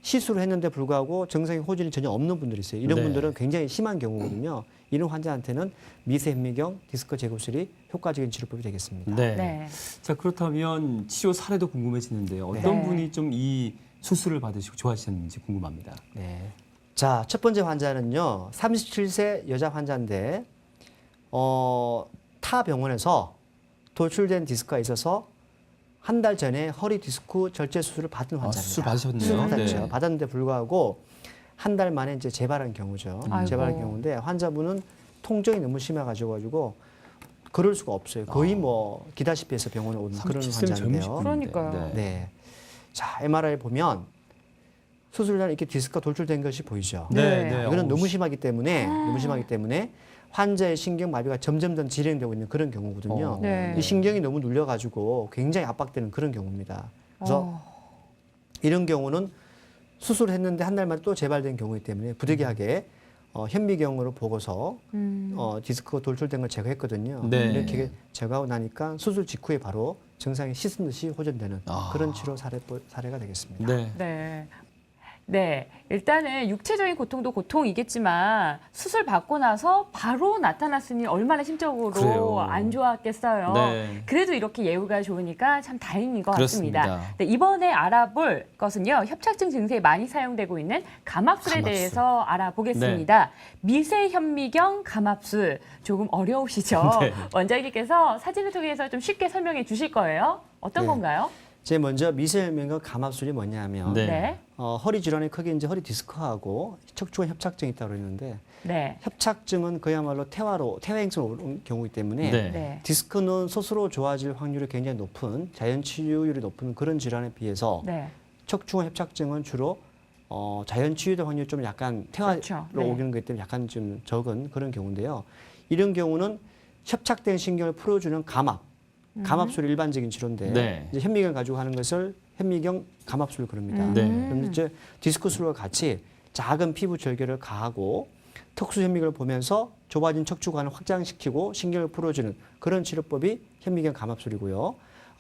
시술을 했는데 불구하고 정상의 호전이 전혀 없는 분들이 있어요. 이런 네. 분들은 굉장히 심한 경우거든요. 이런 환자한테는 미세현미경 디스크 제거술이 효과적인 치료법이 되겠습니다. 네. 네. 자, 그렇다면 치료 사례도 궁금해지는데요. 어떤 네. 분이 좀 이 수술을 받으시고 좋아하셨는지 궁금합니다. 네. 자, 첫 번째 환자는요. 37세 여자 환자인데 타 병원에서 돌출된 디스크가 있어서 한 달 전에 허리 디스크 절제 수술을 받은 환자입니다. 수술 받으셨네요. 수술 받았죠. 네. 받았는데 불구하고 한 달 만에 이제 재발한 경우죠. 아이고. 재발한 경우인데 환자분은 통증이 너무 심해가지고 그럴 수가 없어요. 거의 뭐 기다시피 해서 병원에 오는 그런 37세면 환자인데요. 젊으실 그러니까요. 텐데. 네. 자, MRI 보면 수술 날 이렇게 디스크가 돌출된 것이 보이죠. 네. 네. 네. 이거는 어우, 너무 심하기 때문에 환자의 신경마비가 점점 더 진행되고 있는 그런 경우거든요. 네. 이 신경이 너무 눌려가지고 굉장히 압박되는 그런 경우입니다. 그래서 이런 경우는 수술했는데 한 달 만에 또 재발된 경우이기 때문에 부득이하게 현미경으로 보고서 디스크가 돌출된 걸 제거했거든요. 네. 이렇게 제거하고 나니까 수술 직후에 바로 증상이 씻은 듯이 호전되는 그런 치료 사례가 되겠습니다. 네. 네. 네, 일단은 육체적인 고통도 고통이겠지만 수술 받고 나서 바로 나타났으니 얼마나 심적으로 그래요. 안 좋았겠어요. 네. 그래도 이렇게 예후가 좋으니까 참 다행인 것 그렇습니다. 같습니다. 네, 이번에 알아볼 것은요, 협착증 증세에 많이 사용되고 있는 감압술에 감압술. 대해서 알아보겠습니다. 미세현미경 감압술 조금 어려우시죠? 네. 원장님께서 사진을 통해서 좀 쉽게 설명해 주실 거예요. 어떤 네. 건가요? 제일 먼저 미세현미경 감압술이 뭐냐면 네. 허리 질환의 크게 이제 허리 디스크하고 척추관 협착증이 있다고 그러는데 네. 협착증은 그야말로 퇴화행성으로 오는 경우이기 때문에 네. 네. 디스크는 스스로 좋아질 확률이 굉장히 높은 자연 치유율이 높은 그런 질환에 비해서 네. 척추관 협착증은 주로 자연 치유될 확률이 좀 약간 퇴화로 그렇죠. 네. 오는 거기 때문에 약간 좀 적은 그런 경우인데요. 이런 경우는 협착된 신경을 풀어주는 감압술이 일반적인 치료인데 네. 이제 현미경을 가지고 하는 것을 현미경 감압술을 그럽니다. 네. 그런데 이제 디스크술과 같이 작은 피부 절개를 가하고 특수 현미경을 보면서 좁아진 척추관을 확장시키고 신경을 풀어주는 그런 치료법이 현미경 감압술이고요.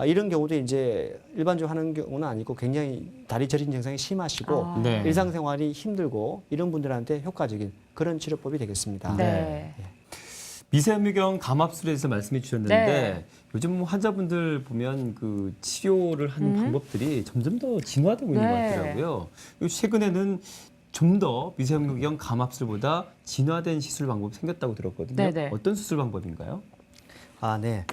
이런 경우도 이제 일반적으로 하는 경우는 아니고 굉장히 다리 저린 증상이 심하시고 아. 네. 일상생활이 힘들고 이런 분들한테 효과적인 그런 치료법이 되겠습니다. 네. 미세현미경 감압술에 대해서 말씀해 주셨는데 네. 요즘 환자분들 보면 그 치료를 하는 방법들이 점점 더 진화되고 있는 것 네. 같더라고요. 그리고 최근에는 좀 더 미세현미경 감압술보다 진화된 시술 방법이 생겼다고 들었거든요. 네네. 어떤 수술 방법인가요? 네.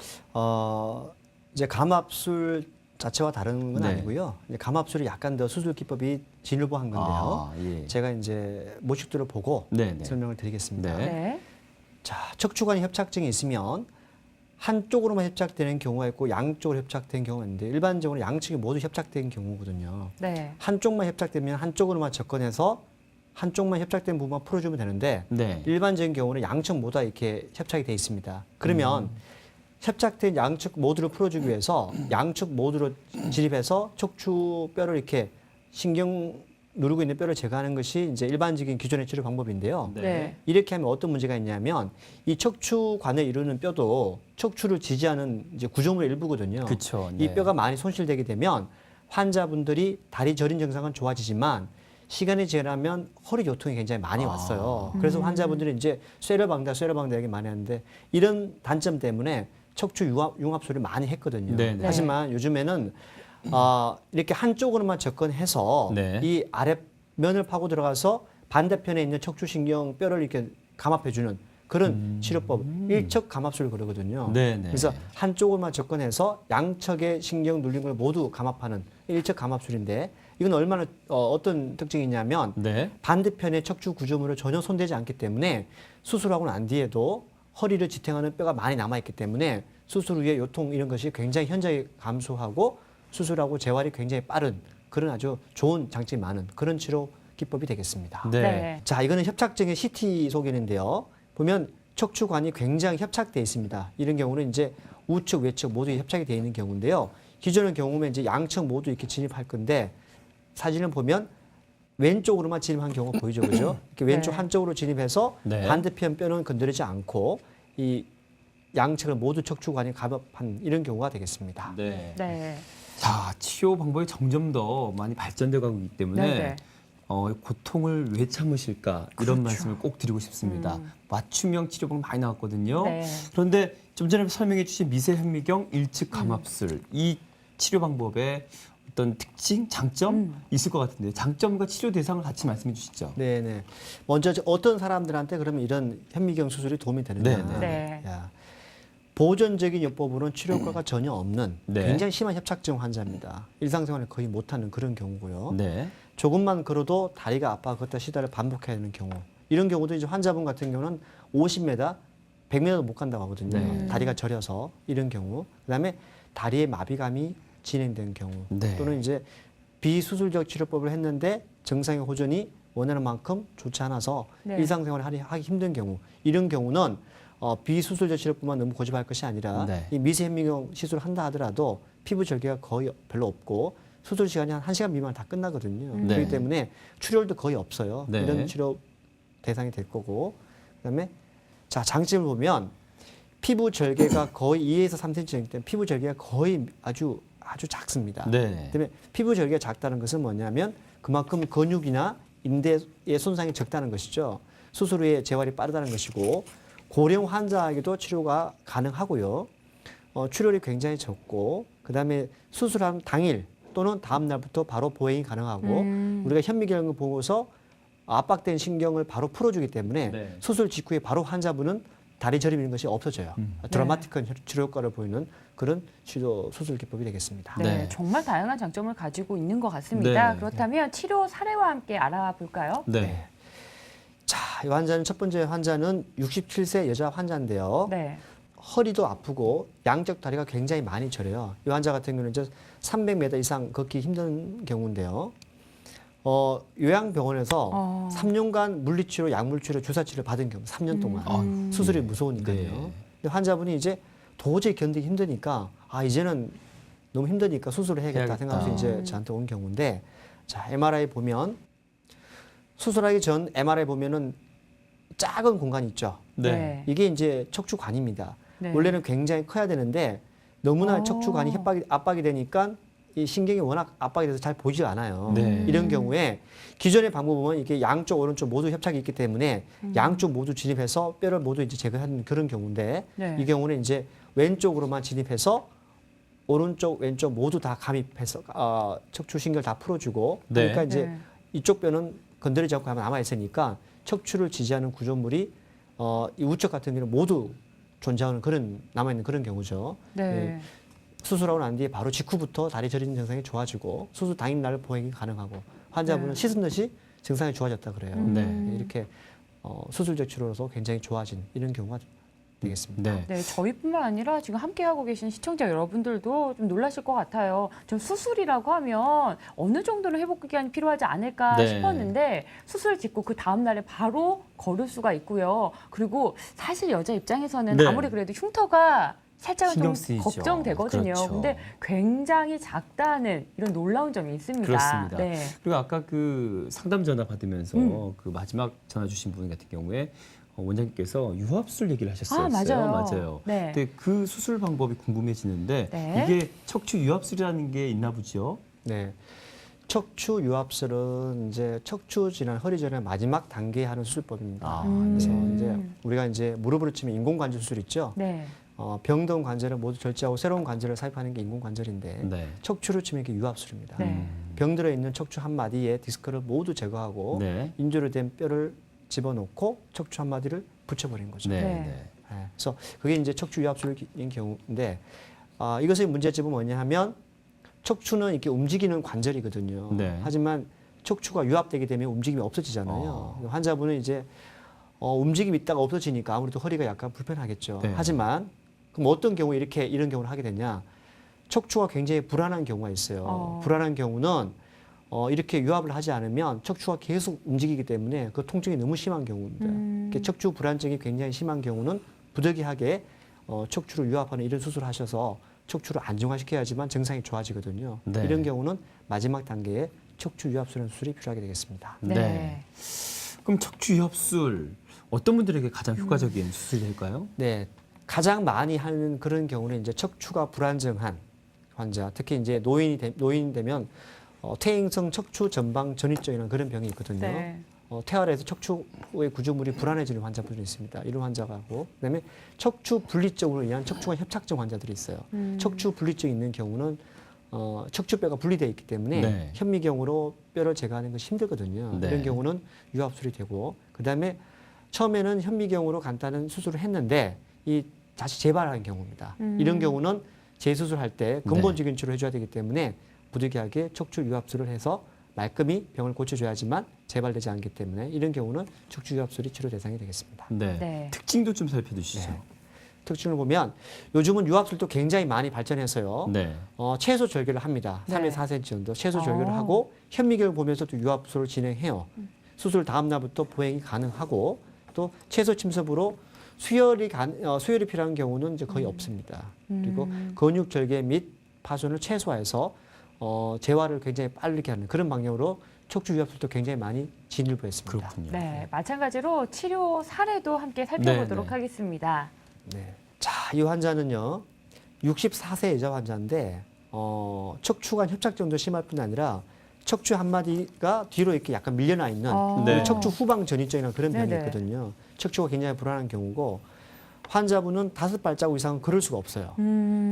이제 감압술 자체와 다른 건 네. 아니고요. 이제 감압술이 약간 더 수술 기법이 진일보한 건데요. 예. 제가 이제 모식들을 보고 네네. 설명을 드리겠습니다. 네. 네. 자, 척추관 협착증이 있으면 한쪽으로만 협착되는 경우가 있고 양쪽으로 협착되는 경우가 있는데 일반적으로 양측이 모두 협착되는 경우거든요. 네. 한쪽만 협착되면 한쪽으로만 접근해서 한쪽만 협착된 부분만 풀어주면 되는데 네. 일반적인 경우는 양측 모두 이렇게 협착이 돼 있습니다. 그러면 협착된 양측 모두를 풀어주기 위해서 양측 모두로 진입해서 척추뼈를 이렇게 신경 누르고 있는 뼈를 제거하는 것이 이제 일반적인 기존의 치료 방법인데요. 네. 이렇게 하면 어떤 문제가 있냐면 이 척추관을 이루는 뼈도 척추를 지지하는 이제 구조물의 일부거든요. 그쵸, 이 네. 뼈가 많이 손실되게 되면 환자분들이 다리 저린 증상은 좋아지지만 시간이 지나면 허리 요통이 굉장히 많이 왔어요. 그래서 환자분들이 이제 쇠려방다 얘기 많이 하는데 이런 단점 때문에 척추 융합술을 많이 했거든요. 네네. 하지만 요즘에는 이렇게 한쪽으로만 접근해서 네. 이 아랫면을 파고 들어가서 반대편에 있는 척추신경 뼈를 이렇게 감압해주는 그런 치료법, 일척 감압술을 그러거든요. 네네. 그래서 한쪽으로만 접근해서 양측의 신경 눌림을 모두 감압하는 일척 감압술인데 이건 얼마나 어떤 특징이 있냐면 네. 반대편의 척추 구조물을 전혀 손대지 않기 때문에 수술하고 난 뒤에도 허리를 지탱하는 뼈가 많이 남아있기 때문에 수술 후에 요통 이런 것이 굉장히 현저히 감소하고 수술하고 재활이 굉장히 빠른 그런 아주 좋은 장점이 많은 그런 치료 기법이 되겠습니다. 네. 네. 자, 이거는 협착증의 CT 소견인데요. 보면 척추관이 굉장히 협착되어 있습니다. 이런 경우는 이제 우측, 외측 모두 협착이 되어 있는 경우인데요. 기존의 경우면 이제 양측 모두 이렇게 진입할 건데 사진을 보면 왼쪽으로만 진입한 경우가 보이죠, 그죠? 이렇게 왼쪽 네. 한쪽으로 진입해서 네. 반대편 뼈는 건드리지 않고 이 양측을 모두 척추관이 감압한 이런 경우가 되겠습니다. 네. 네. 자, 치료 방법이 점점 더 많이 발전되어 가고 있기 때문에 네네. 고통을 왜 참으실까 이런 말씀을 꼭 드리고 싶습니다. 맞춤형 치료법 많이 나왔거든요. 네. 그런데 좀 전에 설명해 주신 미세현미경 일측 감압술 이 치료 방법의 어떤 특징, 장점 있을 것 같은데 장점과 치료 대상을 같이 말씀해 주시죠. 네네. 먼저 어떤 사람들한테 그러면 이런 현미경 수술이 도움이 되느냐. 네네. 네. 야, 보존적인 요법으로는 치료 효과가 전혀 없는 네. 굉장히 심한 협착증 환자입니다. 일상생활을 거의 못하는 그런 경우고요. 네. 조금만 걸어도 다리가 아파 걷다 쉬다를 반복해야 하는 경우. 이런 경우도 이제 환자분 같은 경우는 50m, 100m도 못 간다고 하거든요. 네. 다리가 저려서 이런 경우. 그다음에 다리에 마비감이 진행된 경우. 네. 또는 이제 비수술적 치료법을 했는데 정상의 호전이 원하는 만큼 좋지 않아서 네. 일상생활을 하기 힘든 경우. 이런 경우는 비수술적 치료법만 너무 고집할 것이 아니라 네. 이 미세현미경 시술을 한다 하더라도 피부 절개가 거의 별로 없고 수술 시간이 한 1시간 미만 다 끝나거든요. 네. 그렇기 때문에 출혈도 거의 없어요. 네. 이런 치료 대상이 될 거고. 그다음에 자, 장점을 보면 피부 절개가 거의 2에서 3cm 되기 때문에 피부 절개가 거의 아주 작습니다. 네. 그다음에 피부 절개가 작다는 것은 뭐냐면 그만큼 근육이나 인대의 손상이 적다는 것이죠. 수술 후에 재활이 빠르다는 것이고 고령 환자에게도 치료가 가능하고요. 출혈이 굉장히 적고 그다음에 수술한 당일 또는 다음 날부터 바로 보행이 가능하고 우리가 현미경을 보고서 압박된 신경을 바로 풀어주기 때문에 네. 수술 직후에 바로 환자분은 다리 저림 이런 것이 없어져요. 드라마틱한 치료 효과를 보이는 그런 치료 수술 기법이 되겠습니다. 네. 네. 정말 다양한 장점을 가지고 있는 것 같습니다. 네. 그렇다면 치료 사례와 함께 알아볼까요? 네. 자, 이 환자는 첫 번째 환자는 67세 여자 환자인데요. 네. 허리도 아프고 양쪽 다리가 굉장히 많이 저려요. 이 환자 같은 경우는 이제 300m 이상 걷기 힘든 경우인데요. 요양병원에서 3년간 물리치료, 약물치료, 주사치료 받은 경우 3년 동안 수술이 무서우니까요. 네. 근데 환자분이 이제 도저히 견디기 힘드니까 이제는 너무 힘드니까 수술을 해야겠다 생각해서 이제 저한테 온 경우인데 자, MRI 보면 수술하기 전 MRI 보면은 작은 공간이 있죠. 네. 이게 이제 척추관입니다. 네. 원래는 굉장히 커야 되는데 너무나 오. 척추관이 압박이 되니까 이 신경이 워낙 압박이 돼서 잘 보이지 않아요. 네. 이런 경우에 기존의 방법은 이게 양쪽 오른쪽 모두 협착이 있기 때문에 양쪽 모두 진입해서 뼈를 모두 이제 제거하는 그런 경우인데 네. 이 경우는 이제 왼쪽으로만 진입해서 오른쪽 왼쪽 모두 다 감입해서 척추 신경을 다 풀어주고 네. 그러니까 이제 네. 이쪽 뼈는 건드리지 않고 하면 남아 있으니까 척추를 지지하는 구조물이 이 우측 같은 경우는 모두 존재하는 그런 남아 있는 그런 경우죠. 네. 수술하고 난 뒤에 바로 직후부터 다리 저리는 증상이 좋아지고 수술 당일날 보행이 가능하고 환자분은 네. 씻은 듯이 증상이 좋아졌다 그래요. 네. 이렇게 수술적 치료로서 굉장히 좋아진 이런 경우가 되겠습니다. 네. 네, 저희뿐만 아니라 지금 함께하고 계신 시청자 여러분들도 좀 놀라실 것 같아요. 좀 수술이라고 하면 어느 정도는 회복 기간이 필요하지 않을까 네. 싶었는데 수술 짓고 그 다음 날에 바로 걸을 수가 있고요. 그리고 사실 여자 입장에서는 네. 아무리 그래도 흉터가 살짝은 신경 좀 쓰이죠. 걱정되거든요. 그렇죠. 근데 굉장히 작다는 이런 놀라운 점이 있습니다. 그렇습니다. 네. 그리고 아까 그 상담 전화 받으면서 그 마지막 전화 주신 분 같은 경우에 원장님께서 유압술 얘기를 하셨어요. 아, 맞아요. 맞아요. 네. 근데 그 수술 방법이 궁금해지는데 네. 이게 척추 유압술이라는 게 있나 보죠? 네. 척추 유압술은 이제 척추 질환, 허리 질환의 마지막 단계에 하는 수술법입니다. 아, 그래서 네. 이제 우리가 이제 무릎으로 치면 인공관절 수술 있죠. 네. 병든 관절을 모두 절제하고 새로운 관절을 삽입하는 게 인공관절인데 네. 척추로 치면 이게 유압술입니다. 네. 병들어 있는 척추 한 마디에 디스크를 모두 제거하고 네. 인조로 된 뼈를 집어넣고 척추 한 마디를 붙여버린 거죠. 네. 네. 네. 네. 그래서 그게 이제 척추 유압술인 경우인데 이것의 문제점은 뭐냐 하면 척추는 이렇게 움직이는 관절이거든요. 네. 하지만 척추가 유압되게 되면 움직임이 없어지잖아요. 환자분은 이제 움직임이 있다가 없어지니까 아무래도 허리가 약간 불편하겠죠. 네. 하지만 그럼 어떤 경우에 이런 경우를 하게 되냐? 척추가 굉장히 불안한 경우가 있어요. 불안한 경우는 이렇게 유압을 하지 않으면 척추가 계속 움직이기 때문에 그 통증이 너무 심한 경우입니다. 이렇게 척추 불안증이 굉장히 심한 경우는 부득이하게 척추를 유압하는 이런 수술을 하셔서 척추를 안정화시켜야지만 증상이 좋아지거든요. 네. 이런 경우는 마지막 단계에 척추 유압술은 수술이 필요하게 되겠습니다. 네. 네. 그럼 척추 유압술 어떤 분들에게 가장 효과적인 수술일까요? 네, 가장 많이 하는 그런 경우는 이제 척추가 불안정한 환자, 특히 이제 노인이 되면 퇴행성 척추 전방 전이증이라는 그런 병이 있거든요. 네. 태아에서 척추의 구조물이 불안해지는 환자분들이 있습니다. 이런 환자하고 그다음에 척추 분리증으로 인한 척추관 협착증 환자들이 있어요. 척추 분리증이 있는 경우는 척추뼈가 분리되어 있기 때문에 네. 현미경으로 뼈를 제거하는 것이 힘들거든요. 네. 이런 경우는 유압술이 되고 그다음에 처음에는 현미경으로 간단한 수술을 했는데 이 다시 재발하는 경우입니다. 이런 경우는 재수술할 때 근본적인 치료를 해줘야 되기 때문에 부득이하게 척추 유압술을 해서 말끔히 병을 고쳐줘야지만 재발되지 않기 때문에 이런 경우는 척추 유압술이 치료 대상이 되겠습니다. 네. 네. 특징도 좀 살펴주시죠. 네. 특징을 보면 요즘은 유압술도 굉장히 많이 발전해서요. 네. 최소 절개를 합니다. 네. 3에서 4cm 정도 최소 절개를 하고 현미경을 보면서도 유압술을 진행해요. 수술 다음 날부터 보행이 가능하고 또 최소 침습으로 수혈이 필요한 경우는 이제 거의 없습니다. 그리고 근육 절개 및 파손을 최소화해서 재활을 굉장히 빠르게 하는 그런 방향으로 척추 유압술도 굉장히 많이 진일보했습니다. 그렇군요. 네, 마찬가지로 치료 사례도 함께 살펴보도록 네. 하겠습니다. 네. 자, 이 환자는요. 64세 여자 환자인데 척추관 협착증도 심할 뿐 아니라 척추 한 마디가 뒤로 이렇게 약간 밀려나 있는 네. 척추 후방 전이증이라는 그런 병이 네네. 있거든요. 척추가 굉장히 불안한 경우고 환자분은 5발자국 이상은 걸을 수가 없어요.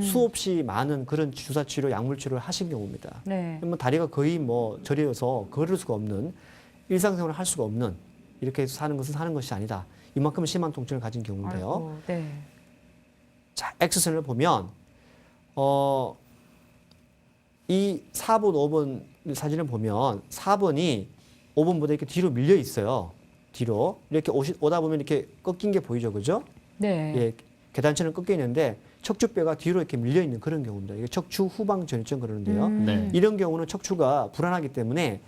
수없이 많은 그런 주사 치료, 약물 치료를 하신 경우입니다. 네. 뭐 다리가 거의 뭐 저려서 걸을 수가 없는 일상생활을 할 수가 없는 이렇게 해서 사는 것은 사는 것이 아니다. 이만큼 심한 통증을 가진 경우인데요. 아이고, 네. 자, X선을 보면 이 4번, 5번 사진을 보면 4번이 5번보다 이렇게 뒤로 밀려 있어요. 뒤로 이렇게 오다 보면 이렇게 꺾인 게 보이죠, 그죠? 네. 예, 계단처럼 꺾여 있는데 척추뼈가 뒤로 이렇게 밀려 있는 그런 경우입니다. 이게 척추 후방 전이증 그러는데요. 네. 이런 경우는 척추가 불안하기 때문에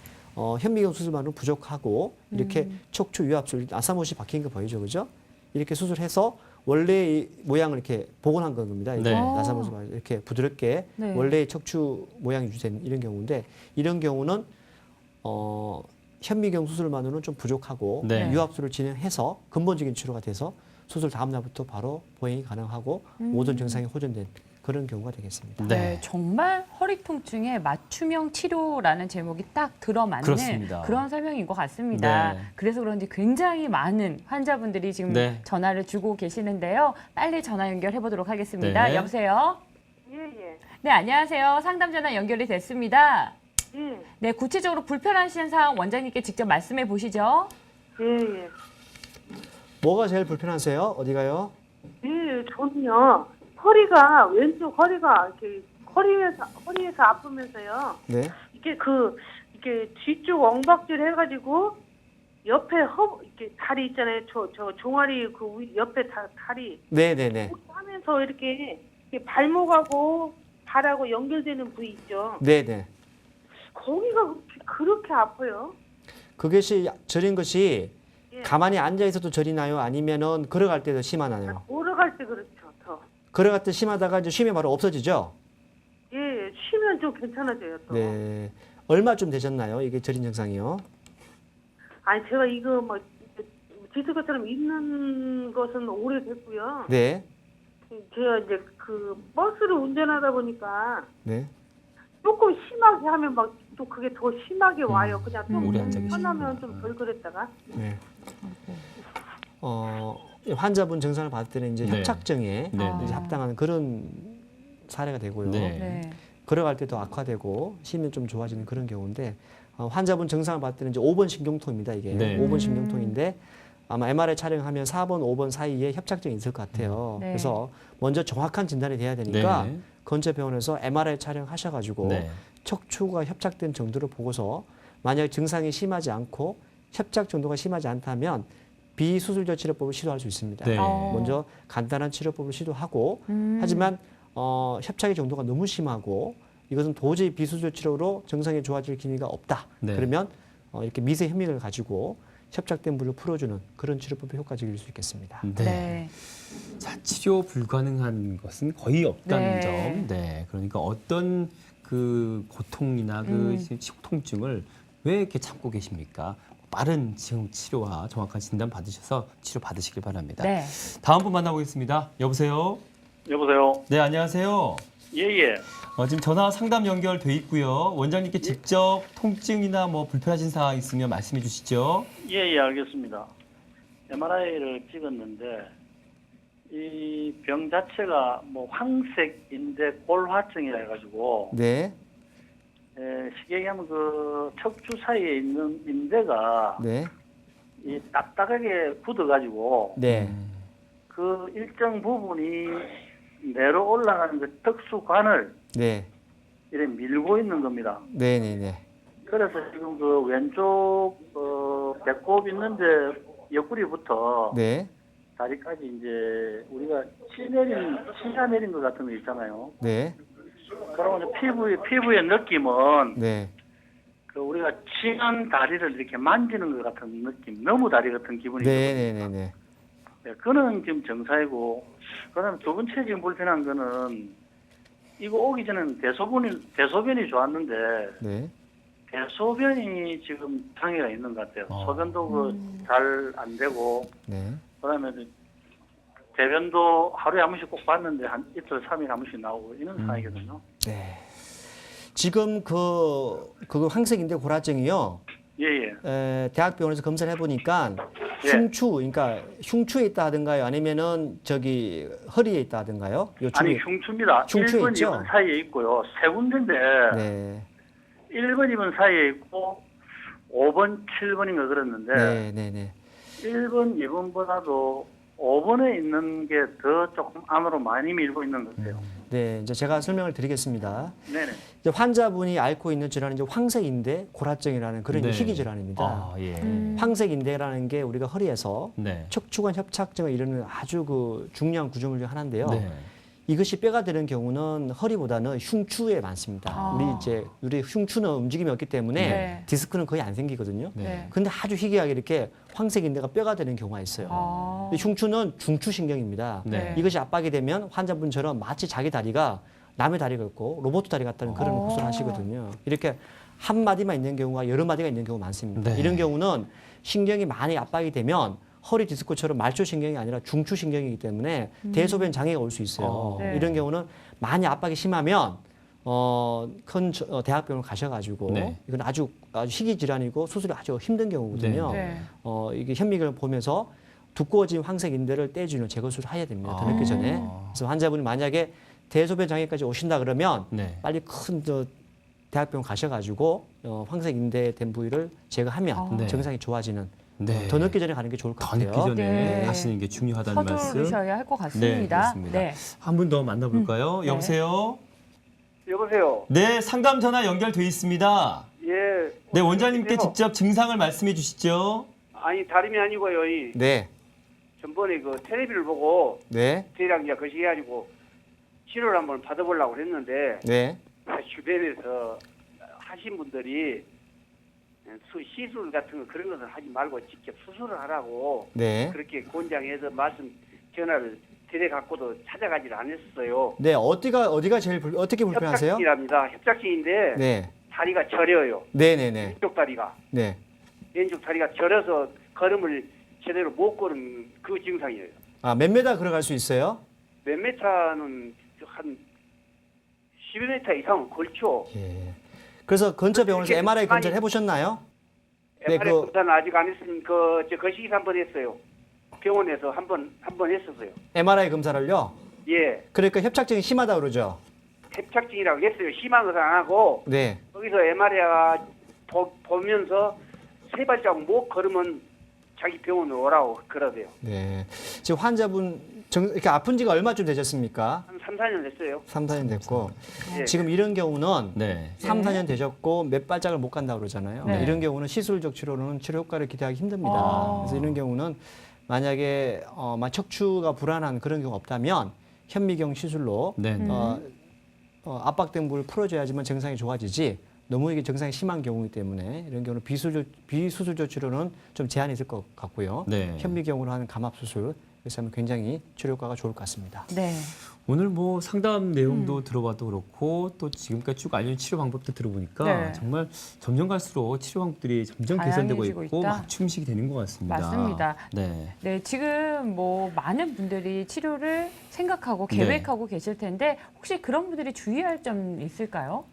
현미경 수술만으로 부족하고 이렇게 척추 유압술 나사못이 박힌 거 보이죠, 그죠? 이렇게 수술해서 원래의 모양을 이렇게 복원한 겁니다. 네. 나사못을 이렇게 부드럽게 네. 원래의 척추 모양이 유지된 이런 경우인데 이런 경우는 현미경 수술만으로는 좀 부족하고 네. 유압술을 진행해서 근본적인 치료가 돼서 수술 다음 날부터 바로 보행이 가능하고 모든 증상이 호전된 그런 경우가 되겠습니다. 네, 정말 허리 통증의 맞춤형 치료라는 제목이 딱 들어맞는 그렇습니다. 그런 설명인 것 같습니다. 네. 그래서 그런지 굉장히 많은 환자분들이 지금 네. 전화를 주고 계시는데요. 빨리 전화 연결해 보도록 하겠습니다. 네. 여보세요? 예. 네, 안녕하세요. 상담 전화 연결이 됐습니다. 예. 네, 구체적으로 불편하신 사항 원장님께 직접 말씀해 보시죠. 예. 뭐가 제일 불편하세요? 어디가요? 예, 저는요. 허리가 왼쪽 허리가 이렇게 허리에서 아프면서요. 네. 이게 뒤쪽 엉박질 해가지고 옆에 이렇게 다리 있잖아요. 저 종아리 옆에 다리 네네네. 하면서 이렇게 발목하고 발하고 연결되는 부위 있죠. 네네. 거기가 그렇게 아파요. 그것이 저린 것이 예. 가만히 앉아 있어도 저리나요? 아니면은 걸어갈 때도 심하나요? 걸어갈 때 그렇죠. 더. 걸어갈 때 심하다가 이제 쉬면 바로 없어지죠? 예, 쉬면 좀 괜찮아져요. 또. 네. 얼마쯤 되셨나요? 이게 저린 증상이요? 아니 제가 이거 뭐 디스크처럼 있는 것은 오래됐고요. 네. 제가 이제 그 버스를 운전하다 보니까 네. 조금 심하게 하면 막 또 그게 더 심하게 와요. 그냥 좀 오래 앉아 계시는구나. 편하면 좀 덜 그랬다가. 네. 환자분 증상을 봤을 때는 이제 네. 협착증에 네. 이제 합당한 그런 사례가 되고요. 네. 네. 걸어갈 때도 악화되고 쉬면 좀 좋아지는 그런 경우인데 환자분 증상을 봤을 때는 이제 5번 신경통입니다. 이게 네. 5번 신경통인데 아마 MRI 촬영하면 4번, 5번 사이에 협착증이 있을 것 같아요. 네. 그래서 먼저 정확한 진단이 돼야 되니까 네. 근처병원에서 MRI 촬영하셔가지고 네. 척추가 협착된 정도를 보고서 만약 증상이 심하지 않고 협착 정도가 심하지 않다면 비수술적 치료법을 시도할 수 있습니다. 네. 먼저 간단한 치료법을 시도하고 하지만 협착의 정도가 너무 심하고 이것은 도저히 비수술 치료로 증상이 좋아질 기미가 없다. 네. 그러면 이렇게 미세 혐의를 가지고 협착된 부위를 풀어주는 그런 치료법이 효과적일 수 있겠습니다. 네. 네. 자, 치료 불가능한 것은 거의 없다는 네. 점. 네. 그러니까 어떤 그 고통이나 그 통증을 왜 이렇게 참고 계십니까? 빠른 지금 치료와 정확한 진단 받으셔서 치료 받으시길 바랍니다. 네. 다음 분 만나보겠습니다. 여보세요? 여보세요. 네, 안녕하세요. 예예. 지금 전화 상담 연결돼 있고요. 원장님께 직접 통증이나 뭐 불편하신 사항 있으면 말씀해 주시죠. 예, 알겠습니다. MRI를 찍었는데 이 병 자체가 뭐 황색 인대 골화증이라 해가지고 네, 쉽게 얘기하면 그 척추 사이에 있는 인대가 네, 이 딱딱하게 굳어가지고 네, 그 일정 부분이 내려 올라가는 그 턱수관을 네, 이렇게 밀고 있는 겁니다. 네, 네, 네. 그래서 지금 그 왼쪽 배꼽 있는데 옆구리부터 네, 다리까지 이제 우리가 치가 내린 것 같은 거 있잖아요. 네, 그러면 피부의 느낌은 네, 그 우리가 치한 다리를 이렇게 만지는 것 같은 느낌, 너무 다리 같은 기분이 네, 들거든요. 네, 네, 네. 네, 그는 지금 정상이고, 그다음에 두 번째 지금 불편한 거는 이거 오기 전에는 대소변이 좋았는데 네. 대소변이 지금 장애가 있는 것 같아요. 어. 소변도 잘 안 되고, 네. 그다음에 대변도 하루에 한 번씩 꼭 봤는데 한 이틀, 3일 한 번씩 나오고 이런 상황이거든요. 네. 지금 그 황색인대 골화증이요. 예예. 대학병원에서 검사를 해보니까 예. 그러니까 흉추에 있다 하든가요? 아니면은 저기 허리에 있다 하든가요? 요 아니 중에- 흉추입니다. 흉추에 1번, 있죠? 2번 사이에 있고요. 세 군데인데 네. 1번, 2번 사이에 있고 5번, 7번인가 그랬는데 네, 네, 네. 1번, 2번보다도 5번에 있는 게 더 조금 안으로 많이 밀고 있는 것 같아요. 네, 이제 제가 설명을 드리겠습니다. 네네. 이제 환자분이 앓고 있는 질환은 이제 황색인대 골화증이라는 그런 네. 희귀 질환입니다. 아, 예. 황색인대라는 게 우리가 허리에서 네. 척추관 협착증을 이루는 아주 그 중요한 구조물 중 하나인데요. 네. 이것이 뼈가 되는 경우는 허리보다는 흉추에 많습니다. 아. 우리 흉추는 움직임이 없기 때문에 네. 디스크는 거의 안 생기거든요. 네. 근데 아주 희귀하게 이렇게 황색인대가 뼈가 되는 경우가 있어요. 아. 근데 흉추는 중추신경입니다. 네. 이것이 압박이 되면 환자분처럼 마치 자기 다리가 남의 다리 같고 로봇 다리 같다는 그런 어. 호소를 하시거든요. 이렇게 한 마디만 있는 경우가 여러 마디가 있는 경우가 많습니다. 네. 이런 경우는 신경이 많이 압박이 되면 허리 디스크처럼 말초신경이 아니라 중추신경이기 때문에 대소변 장애가 올 수 있어요. 네. 이런 경우는 많이 압박이 심하면 큰 대학병원 가셔가지고 네. 이건 아주 희귀 질환이고 수술이 아주 힘든 경우거든요. 네. 이게 현미경을 보면서 두꺼워진 황색 인대를 떼주는 제거술을 해야 됩니다. 더 늦기 전에. 그래서 환자분이 만약에 대소변 장애까지 오신다 그러면 네. 빨리 큰 대학병원 가셔가지고 황색 인대에 된 부위를 제거하면 네. 증상이 좋아지는 네. 더 늦기 전에 가는 게 좋을 것 더 같아요. 늦기 전에 네. 하시는 게 중요하다는 말씀. 서두르셔야 할 것 네, 같습니다. 그렇습니다. 한 분 더 만나볼까요? 네. 여보세요? 여보세요. 네, 상담 전화 연결돼 있습니다. 예. 네, 원장님께 여보세요? 직접 증상을 말씀해 주시죠. 아니 다름이 아니고요. 이 네, 전번에 그 텔레비를 보고 네, 저희랑 이제 거시기 가지고 치료를 한번 받아보려고 그랬는데 네, 주변에서 하신 분들이 시술 같은 거 그런 것을 하지 말고 직접 수술을 하라고 네. 그렇게 권장해서 말씀 전화를 드려 갖고도 찾아가질 않았어요. 네, 어디가 제일 어떻게 불편하세요? 협착증이랍니다. 협착증인데 네, 다리가 저려요. 네, 네, 네, 왼쪽 다리가. 네. 왼쪽 다리가 저려서 걸음을 제대로 못 걸은 그 증상이에요. 아, 몇 메다 걸어갈 수 있어요? 몇 메타는 한 10m 이상은 걸죠. 예. 그래서 근처 병원에서 그렇게 MRI 검사를 많이- 해보셨나요? 네, MRI 그- 검사는 아직 안 했으니 저 거시기사 한번 했어요. 병원에서 한 번 했었어요. MRI 검사를요? 예, 그러니까 협착증이 심하다 그러죠? 협착증이라고 했어요. 심한 것은 안 하고 네. 거기서 MRI 보면서 세 발자국 못 걸으면 자기 병원으로 오라고 그러대요. 네. 지금 환자분 이렇게 아픈 지가 얼마쯤 되셨습니까? 한 3, 4년 됐어요. 3, 4년 됐고. 예. 지금 이런 경우는 네. 3, 4년 되셨고 몇 발짝을 못 간다고 그러잖아요. 네. 이런 경우는 시술적 치료로는 치료 효과를 기대하기 힘듭니다. 아. 그래서 이런 경우는 만약에 척추가 불안한 그런 경우가 없다면 현미경 시술로 네. 압박된 부를 풀어줘야지만 증상이 좋아지지 너무 이게 증상이 심한 경우이기 때문에 이런 경우는 비수술적 치료는 좀 제한이 있을 것 같고요. 네. 현미경으로 하는 감압 수술 그래서 하면 굉장히 치료 효과가 좋을 것 같습니다. 네. 오늘 뭐 상담 내용도 들어봐도 그렇고 또 지금까지 쭉 알려진 치료 방법도 들어보니까 네. 정말 점점 갈수록 치료 방법들이 점점 개선되고 다양해지고 있고 있다. 맞춤식이 되는 것 같습니다. 맞습니다. 네. 네, 지금 뭐 많은 분들이 치료를 생각하고 네. 계획하고 계실 텐데 혹시 그런 분들이 주의할 점 있을까요?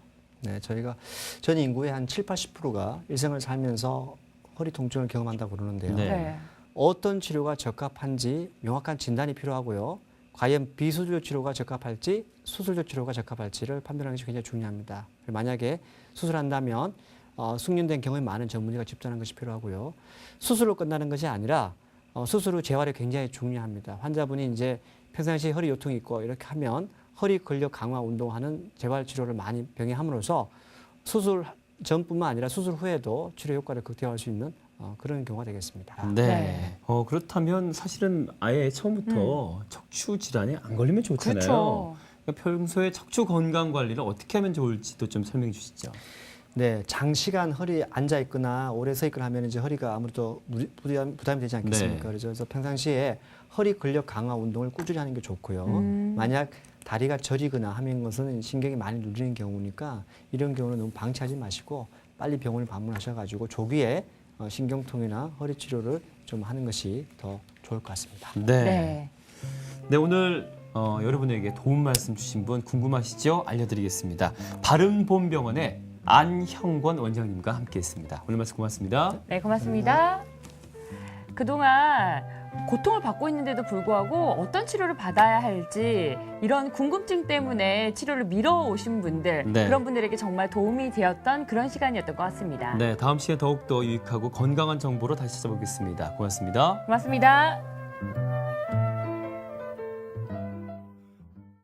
네, 저희가 전 인구의 한 7, 80%가 일생을 살면서 허리 통증을 경험한다고 그러는데요. 네. 어떤 치료가 적합한지 명확한 진단이 필요하고요. 과연 비수술적 치료가 적합할지 수술적 치료가 적합할지를 판별하는 것이 굉장히 중요합니다. 만약에 수술한다면 숙련된 경험이 많은 전문의가 집단하는 것이 필요하고요. 수술로 끝나는 것이 아니라 수술 후 재활이 굉장히 중요합니다. 환자분이 이제 평상시에 허리 요통이 있고 이렇게 하면 허리 근력 강화 운동하는 재활 치료를 많이 병행함으로써 수술 전뿐만 아니라 수술 후에도 치료 효과를 극대화할 수 있는 그런 경우가 되겠습니다. 네. 네. 그렇다면 사실은 아예 처음부터 척추 질환에 안 걸리면 좋잖아요. 그렇죠. 그러니까 평소에 척추 건강 관리를 어떻게 하면 좋을지도 좀 설명해 주시죠. 네, 장시간 허리 앉아 있거나 오래 서 있거나 하면 이제 허리가 아무래도 부담이 되지 않겠습니까? 네. 그래서 평상시에 허리 근력 강화 운동을 꾸준히 하는 게 좋고요. 만약 다리가 저리거나 하는 것은 신경이 많이 눌리는 경우니까 이런 경우는 너무 방치하지 마시고 빨리 병원을 방문하셔가지고 조기에 신경통이나 허리 치료를 좀 하는 것이 더 좋을 것 같습니다. 네. 네. 네, 오늘 여러분에게 도움 말씀 주신 분 궁금하시죠? 알려드리겠습니다. 바른봄병원의 안형권 원장님과 함께했습니다. 오늘 말씀 고맙습니다. 네, 고맙습니다. 그동안 고통을 받고 있는데도 불구하고 어떤 치료를 받아야 할지 이런 궁금증 때문에 치료를 미뤄오신 분들 네. 그런 분들에게 정말 도움이 되었던 그런 시간이었던 것 같습니다. 네, 다음 시간에 더욱더 유익하고 건강한 정보로 다시 찾아보겠습니다. 고맙습니다. 고맙습니다.